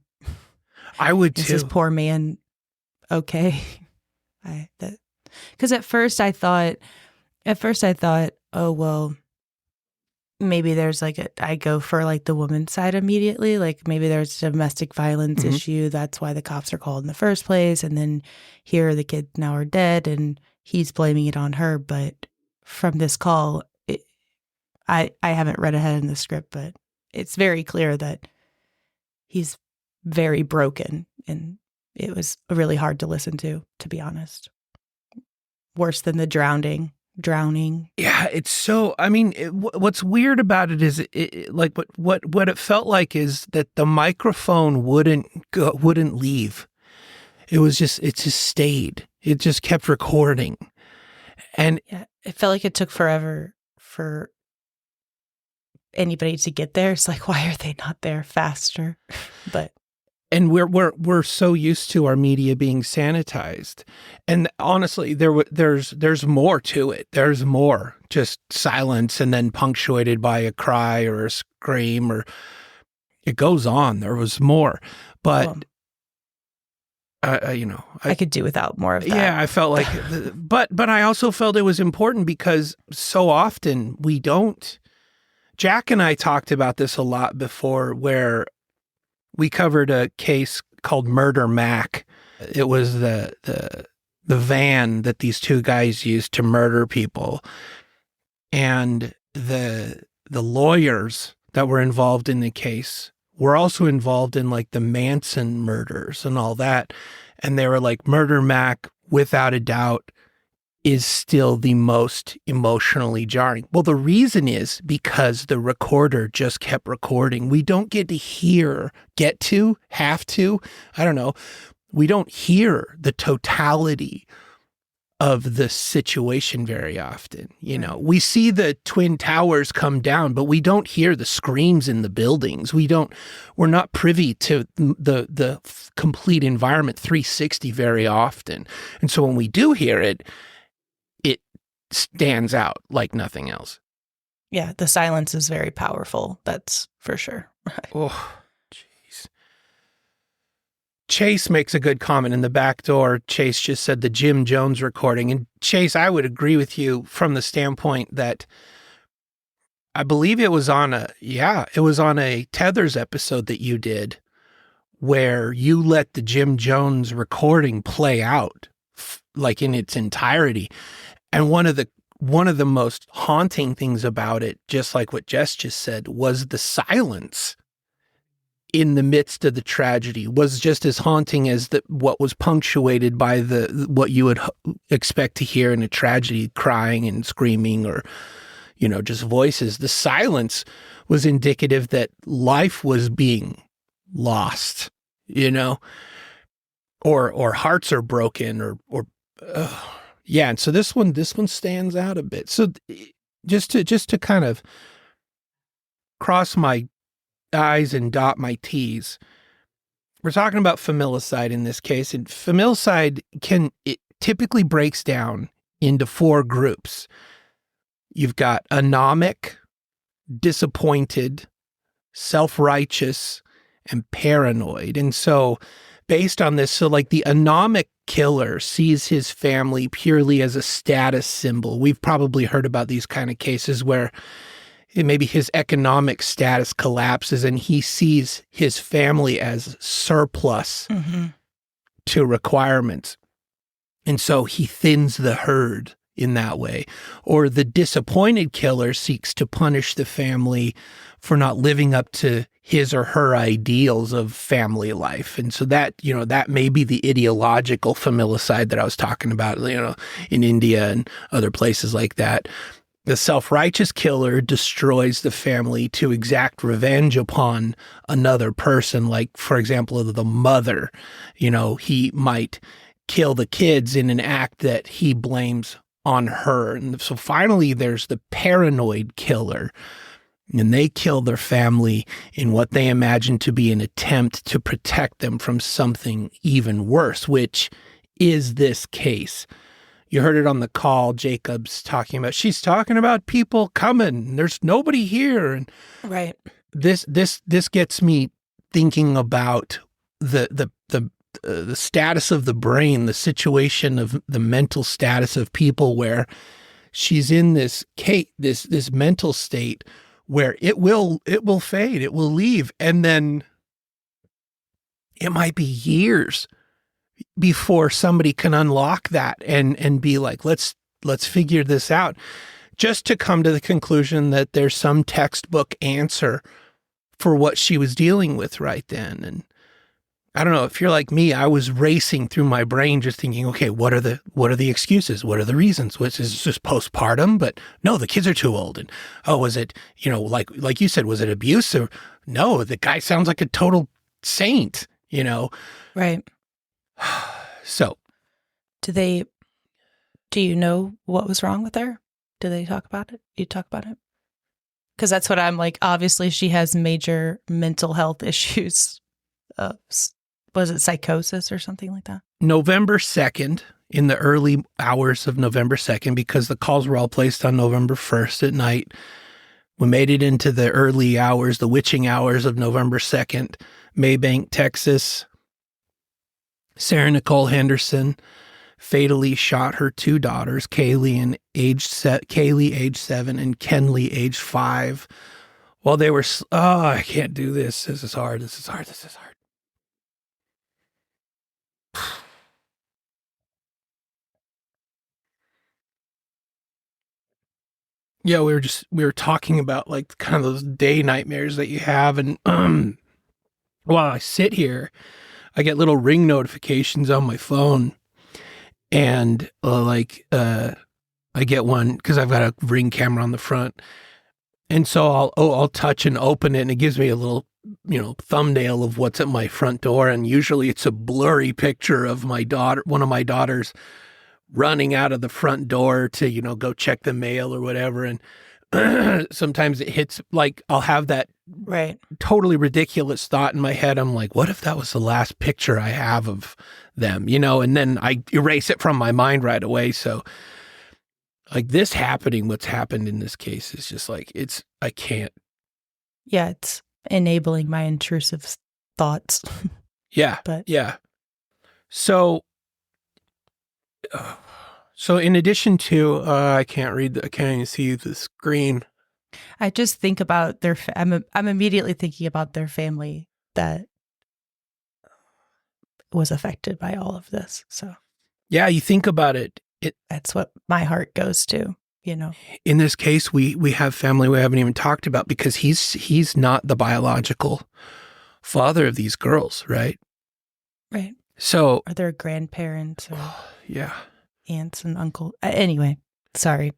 I would Is too. this poor man okay? Because at first I thought, oh, well, maybe there's I go for like the woman's side immediately. Like maybe there's a domestic violence issue. That's why the cops are called in the first place. And then here the kids now are dead and he's blaming it on her. But from this call, I haven't read ahead in the script, but it's very clear that he's very broken. And it was really hard to listen to be honest. Worse than the drowning. Yeah, it's so, I mean, what's weird about it is like what it felt like is that the microphone wouldn't leave. It just stayed. It just kept recording. And yeah, it felt like it took forever for anybody to get there. It's like, why are they not there faster? And we're so used to our media being sanitized, and honestly, there's more to it. There's more, just silence and then punctuated by a cry or a scream, or it goes on. There was more, but I could do without more of that. Yeah, I felt like, but I also felt it was important because so often we don't. Jack and I talked about this a lot before, where we covered a case called Murder Mac. It was the van that these two guys used to murder people. And the lawyers that were involved in the case were also involved in like the Manson murders and all that. And they were like, Murder Mac, without a doubt, is still the most emotionally jarring. Well, the reason is because the recorder just kept recording. We don't get to have to, I don't know. We don't hear the totality of the situation very often. You know, we see the Twin Towers come down, but we don't hear the screams in the buildings. We're not privy to the complete environment 360 very often. And so when we do hear it, it stands out like nothing else. Yeah, the silence is very powerful. That's for sure. Oh, jeez. Chase makes a good comment in the back door. Chase just said the Jim Jones recording. And Chase, I would agree with you from the standpoint that I believe it was on a Tethers episode that you did where you let the Jim Jones recording play out like in its entirety. And one of the most haunting things about it, just like what Jess just said, was the silence in the midst of the tragedy was just as haunting as what was punctuated by what you would expect to hear in a tragedy, crying and screaming or, you know, just voices. The silence was indicative that life was being lost, you know, or hearts are broken or yeah. And so this one stands out a bit. So just to kind of cross my I's and dot my T's. We're talking about familicide in this case, and familicide it typically breaks down into 4 groups. You've got anomic, disappointed, self-righteous, and paranoid. And so based on this, so like the anomic killer sees his family purely as a status symbol. We've probably heard about these kind of cases where maybe his economic status collapses and he sees his family as surplus to requirements. And so he thins the herd in that way. Or the disappointed killer seeks to punish the family for not living up to his or her ideals of family life. And so that, you know, that may be the ideological familicide that I was talking about, you know, in India and other places like that. The self-righteous killer destroys the family to exact revenge upon another person, like, for example, the mother. You know, he might kill the kids in an act that he blames on her. And so finally, there's the paranoid killer, and they kill their family in what they imagine to be an attempt to protect them from something even worse, which is this case. You heard it on the call. Jacob's talking about, she's talking about people coming. There's nobody here. And right. This gets me thinking about the status of the brain, the situation of the mental status of people, where she's in this mental state where it will fade, it will leave, and then it might be years before somebody can unlock that and be like, let's figure this out, just to come to the conclusion that there's some textbook answer for what she was dealing with right then. And I don't know, if you're like me, I was racing through my brain just thinking, okay, what are the excuses? What are the reasons? Is this just postpartum? But no, the kids are too old. And was it, you know, like you said, was it abuse? Or no, the guy sounds like a total saint, you know? Right. So, do you know what was wrong with her? Do they talk about it? You talk about it? Because that's what I'm like. Obviously, she has major mental health issues. Was it psychosis or something like that? November 2nd, in the early hours of November 2nd, because the calls were all placed on November 1st at night, we made it into the early hours, the witching hours of November 2nd, Maybank, Texas. Sarah Nicole Henderson fatally shot her 2 daughters, Kaylee, age 7, and Kenley, age 5, while they were, I can't do this. This is hard. This is hard. This is hard. Yeah, we were talking about like kind of those day nightmares that you have. And while I sit here, I get little ring notifications on my phone. And I get one because I've got a Ring camera on the front. And so I'll touch and open it, and it gives me a little, thumbnail of what's at my front door. And usually it's a blurry picture of one of my daughters running out of the front door to, go check the mail or whatever. And sometimes it hits, like, I'll have that Right. totally ridiculous thought in my head. I'm like, what if that was the last picture I have of them, and then I erase it from my mind right away. So like what's happened in this case is just like, I can't. Yeah, it's enabling my intrusive thoughts. Yeah. But yeah. So in addition to, I can't even see the screen. I just think about I'm immediately thinking about their family that was affected by all of this. So Yeah, you think about it. That's what my heart goes to, In this case, we have family we haven't even talked about because he's not the biological father of these girls, right? Right. So Are there grandparents or yeah. aunts and uncles? Anyway, sorry.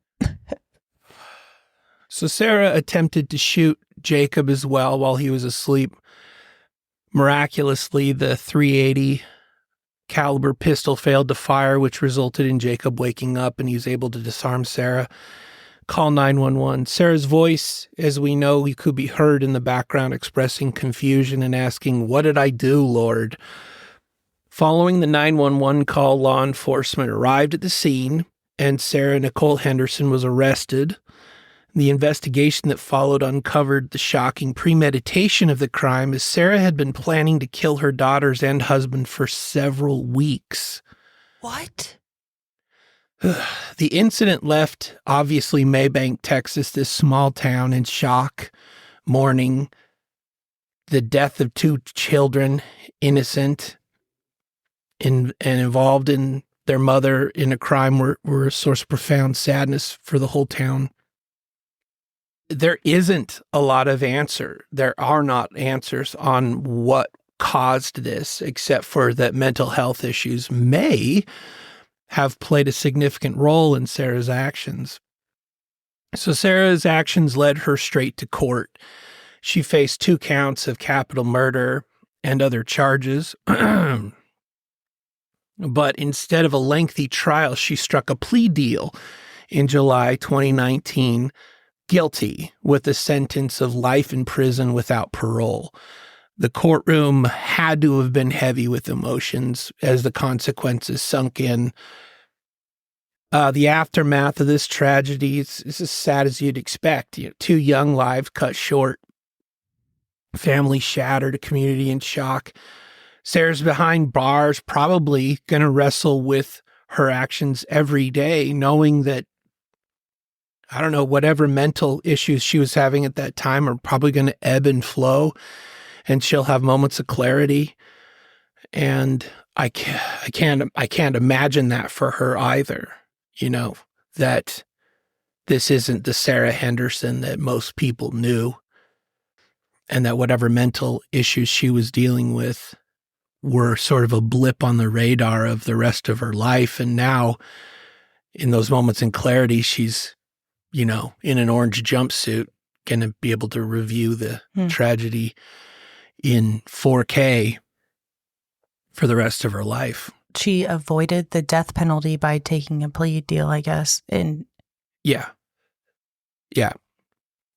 So Sarah attempted to shoot Jacob as well while he was asleep. Miraculously, the .380 caliber pistol failed to fire, which resulted in Jacob waking up, and he was able to disarm Sarah. Call 911. Sarah's voice, as we know, could be heard in the background expressing confusion and asking, "What did I do, Lord?" Following the 911 call, law enforcement arrived at the scene, and Sarah Nicole Henderson was arrested. The investigation that followed uncovered the shocking premeditation of the crime, as Sarah had been planning to kill her daughters and husband for several weeks. What? The incident left, obviously, Maybank, Texas, this small town, in shock, mourning. The death of 2 children, innocent, and involved in their mother in a crime were a source of profound sadness for the whole town. There isn't a lot of there are not answers on what caused this, except for that mental health issues may have played a significant role in Sarah's actions. So Sarah's actions led her straight to court. She faced 2 counts of capital murder and other charges. But instead of a lengthy trial, she struck a plea deal in July 2019, guilty, with a sentence of life in prison without parole. The courtroom had to have been heavy with emotions as the consequences sunk in. The aftermath of this tragedy is as sad as you'd expect. 2 young lives cut short, family shattered, a community in shock. Sarah's behind bars, probably going to wrestle with her actions every day, knowing that, I don't know, whatever mental issues she was having at that time are probably going to ebb and flow, and she'll have moments of clarity. And I can't imagine that for her either, that this isn't the Sarah Henderson that most people knew, and that whatever mental issues she was dealing with were sort of a blip on the radar of the rest of her life. And now, in those moments in clarity, she's, in an orange jumpsuit, going to be able to review the tragedy in 4K for the rest of her life. She avoided the death penalty by taking a plea deal, I guess. Yeah.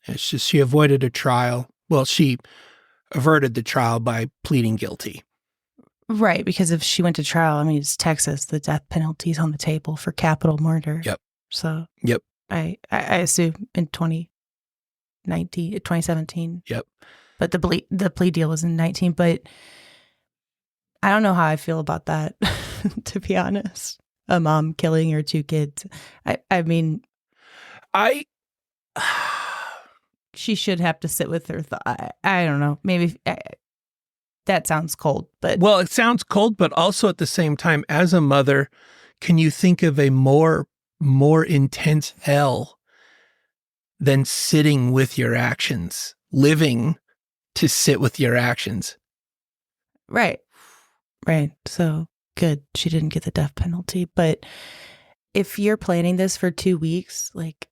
It's just she avoided a trial. Well, she averted the trial by pleading guilty. Right, because if she went to trial, it's Texas, the death penalty is on the table for capital murder. Yep. So Yep. I assume in 2017. Yep. But the plea deal was in 19. But I don't know how I feel about that, to be honest. A mom killing her 2 kids. she should have to sit with her. I don't know. Maybe that sounds cold, but Well, it sounds cold, but also at the same time, as a mother, can you think of a more intense hell than sitting with your actions, living to sit with your actions? right. So good. She didn't get the death penalty, but if you're planning this for 2 weeks, like,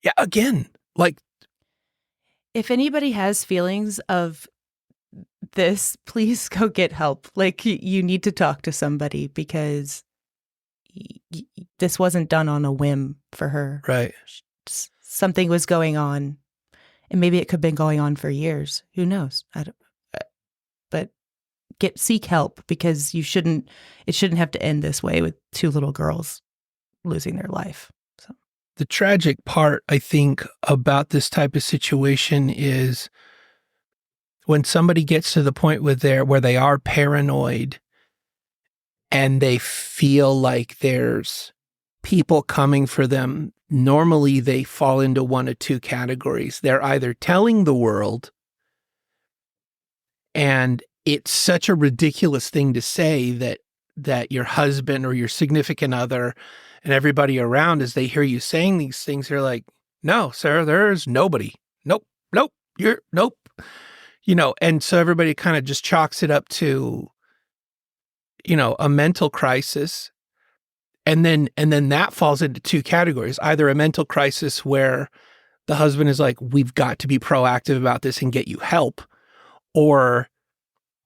Yeah, again, like, if anybody has feelings of this, please go get help. Like, you need to talk to somebody because this wasn't done on a whim for her. right. Something was going on, and maybe it could have been going on for years. Who knows? But seek help, because it shouldn't have to end this way with 2 little girls losing their life. So The tragic part, I think, about this type of situation is when somebody gets to the point where they are paranoid and they feel like there's people coming for them. Normally, they fall into one of 2 categories. They're either telling the world, and it's such a ridiculous thing to say that your husband or your significant other and everybody around, as they hear you saying these things, they're like, no, sir, there's nobody. Nope. Nope. And so everybody kind of just chalks it up to, a mental crisis. And then that falls into 2 categories, either a mental crisis where the husband is like, we've got to be proactive about this and get you help, or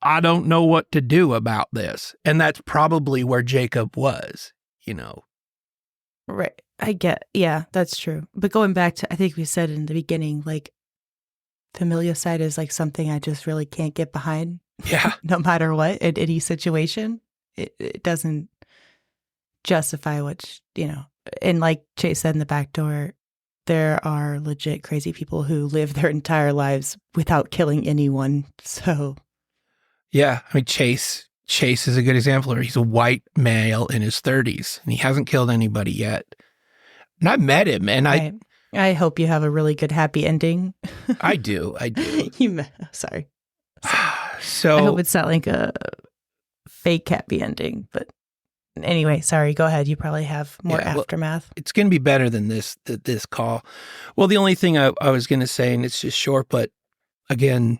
I don't know what to do about this. And that's probably where Jacob was, right. Yeah, that's true. But going back to, I think we said in the beginning, like, familicide is like something I just really can't get behind. Yeah. No matter what, in any situation, it doesn't justify and like Chase said in the back door, there are legit crazy people who live their entire lives without killing anyone. So Yeah. I mean, Chase is a good example. He's a white male in his 30s and he hasn't killed anybody yet. And I met him, and I hope you have a really good happy ending. I do. Sorry. So I hope it's not like a fake happy ending, but anyway, sorry, go ahead. You probably have more aftermath. It's going to be better than this call. Well, the only thing I was going to say, and it's just short, but again,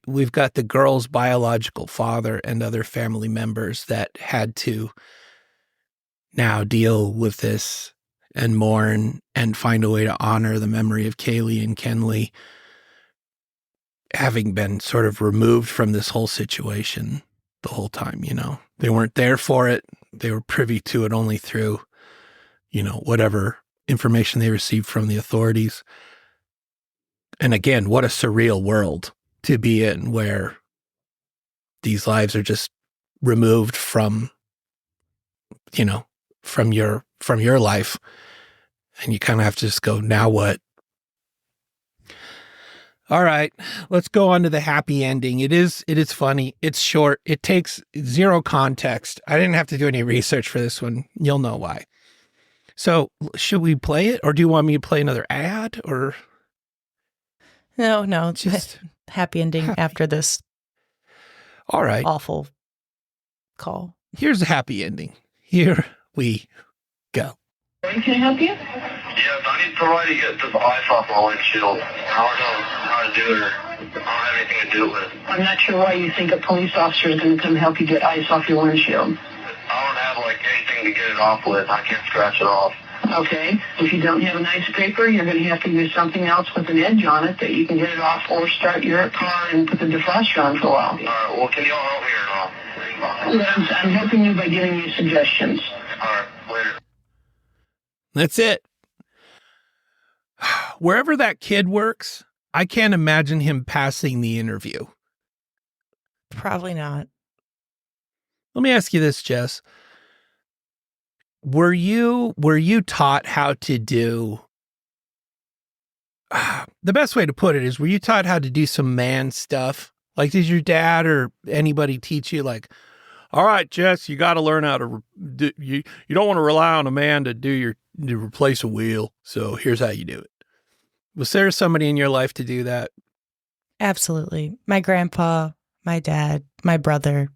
we've got the girl's biological father and other family members that had to now deal with this and mourn and find a way to honor the memory of Kaylee and Kenley, having been sort of removed from this whole situation the whole time. They weren't there for it. They were privy to it only through, whatever information they received from the authorities. And again, what a surreal world to be in, where these lives are just removed from your life. And you kind of have to just go, now what? All right, let's go on to the happy ending. It is funny. It's short. It takes 0 context. I didn't have to do any research for this one. You'll know why. So should we play it, or do you want me to play another ad, or? No, just happy ending after this. All right. Awful call. Here's a happy ending. Here we go. Can I help you? Yes, I need somebody to get this ice off my windshield. I don't know how to do it. I don't have anything to do with it. I'm not sure why you think a police officer is going to come help you get ice off your windshield. I don't have anything to get it off with. I can't scratch it off. Okay, if you don't have a nice scraper, you're going to have to use something else with an edge on it that you can get it off, or start your car and put the defroster on for a while. All right, well, can y'all help me or not? I'm helping you by giving you suggestions. All right, later. That's it. Wherever that kid works, I can't imagine him passing the interview. Probably not. Let me ask you this, Jess. Were you taught how to do, the best way to put it is, were you taught how to do some man stuff? Like, did your dad or anybody teach you, like, all right, Jess, you got to learn how to, you don't want to rely on a man to replace a wheel. So here's how you do it. Was there somebody in your life to do that? Absolutely. My grandpa, my dad, my brother,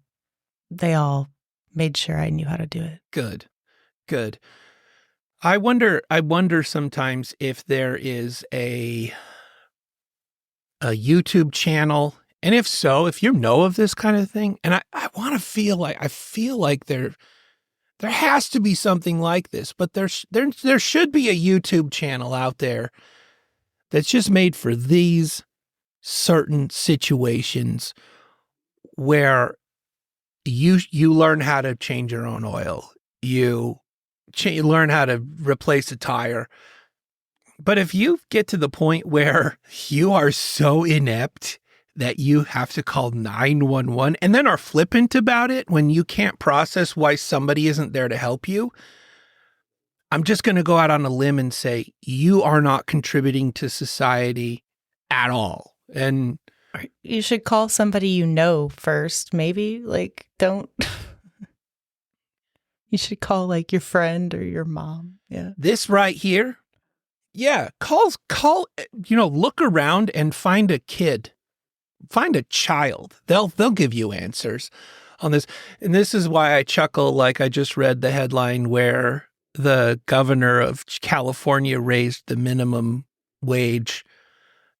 they all made sure I knew how to do it. Good. Good. I wonder sometimes if there is a YouTube channel, and if so, if you know of this kind of thing, and I feel like there has to be something like this, but there should be a YouTube channel out there that's just made for these certain situations where you learn how to change your own oil. You learn how to replace a tire. But if you get to the point where you are so inept that you have to call 911 and then are flippant about it when you can't process why somebody isn't there to help you, I'm just going to go out on a limb and say you are not contributing to society at all. And you should call somebody you know first, maybe. Like, don't. You should call like your friend or your mom. Yeah. This right here. Yeah. Call, look around and find a kid. Find a child. They'll give you answers on this. And this is why I chuckle. Like I just read the headline where the governor of California raised the minimum wage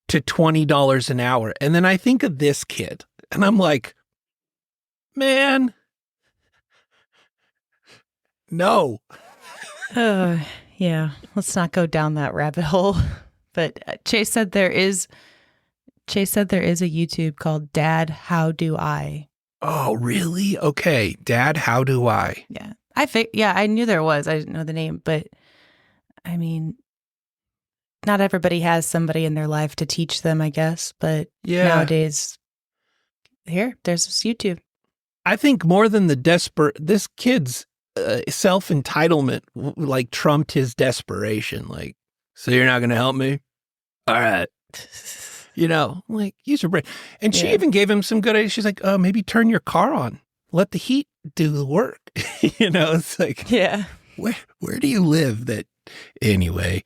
to $20 an hour. And then I think of this kid and I'm like, man, no. Yeah. Let's not go down that rabbit hole. But Chase said there is a YouTube called Dad, How Do I? Oh, really? Okay. Dad, How Do I? Yeah. I knew there was. I didn't know the name, but I mean, not everybody has somebody in their life to teach them, I guess. But nowadays, there's this YouTube. I think more than this kid's self-entitlement like trumped his desperation. Like, so you're not going to help me? All right. Like use your brain. And she even gave him some good ideas. She's like, oh, maybe turn your car on. Let the heat do the work. It's like, yeah. Where do you live that anyway?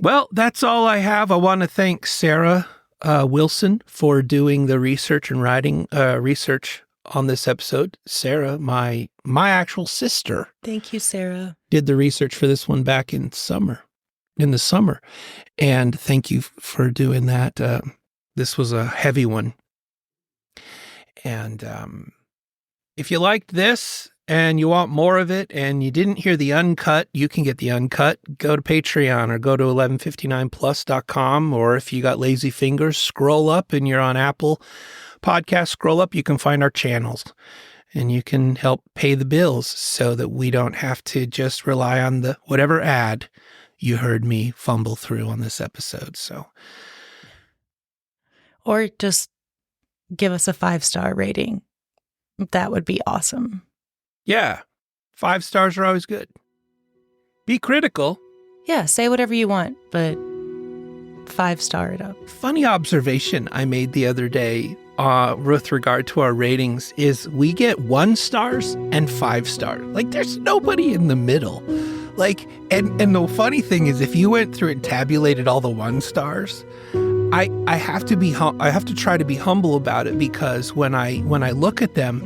Well, that's all I have. I want to thank Sarah Wilson for doing the research and writing research on this episode. Sarah, my actual sister. Thank you, Sarah. Did the research for this one back in the summer. And thank you for doing that. This was a heavy one. And if you liked this and you want more of it and you didn't hear the uncut, you can get the uncut. Go to Patreon or go to 1159plus.com. Or if you got lazy fingers, scroll up and you're on Apple Podcast, scroll up, you can find our channels and you can help pay the bills so that we don't have to just rely on the whatever ad you heard me fumble through on this episode. So, or just give us a 5-star rating. That would be awesome. Yeah. 5 stars are always good. Be critical. Yeah. Say whatever you want, but 5-star it up. Funny observation I made the other day with regard to our ratings is we get 1 stars and 5 stars. Like there's nobody in the middle. Like, and the funny thing is if you went through and tabulated all the 1 stars, I have to try to be humble about it because when I look at them,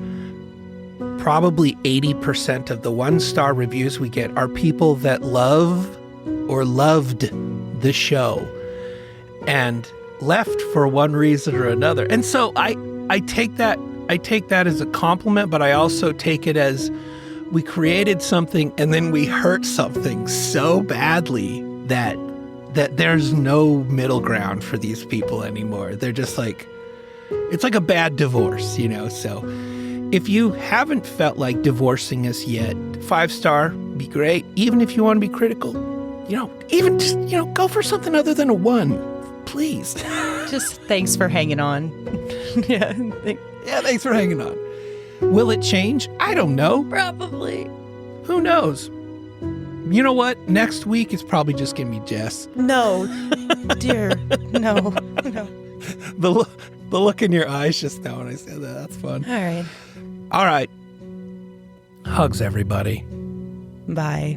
probably 80% of the 1-star reviews we get are people that love or loved the show and left for one reason or another. And so I take that as a compliment, but I also take it as we created something and then we hurt something so badly that there's no middle ground for these people anymore. They're just like, it's like a bad divorce, So if you haven't felt like divorcing us yet, 5-star, be great. Even if you want to be critical, even just, go for something other than a 1, please. Just thanks for hanging on. Yeah, thanks for hanging on. Will it change? I don't know. Probably. Who knows? You know what? Next week it's probably just going to be Jess. No, dear. No. The look in your eyes just now when I said that. That's fun. All right. All right. Hugs, everybody. Bye.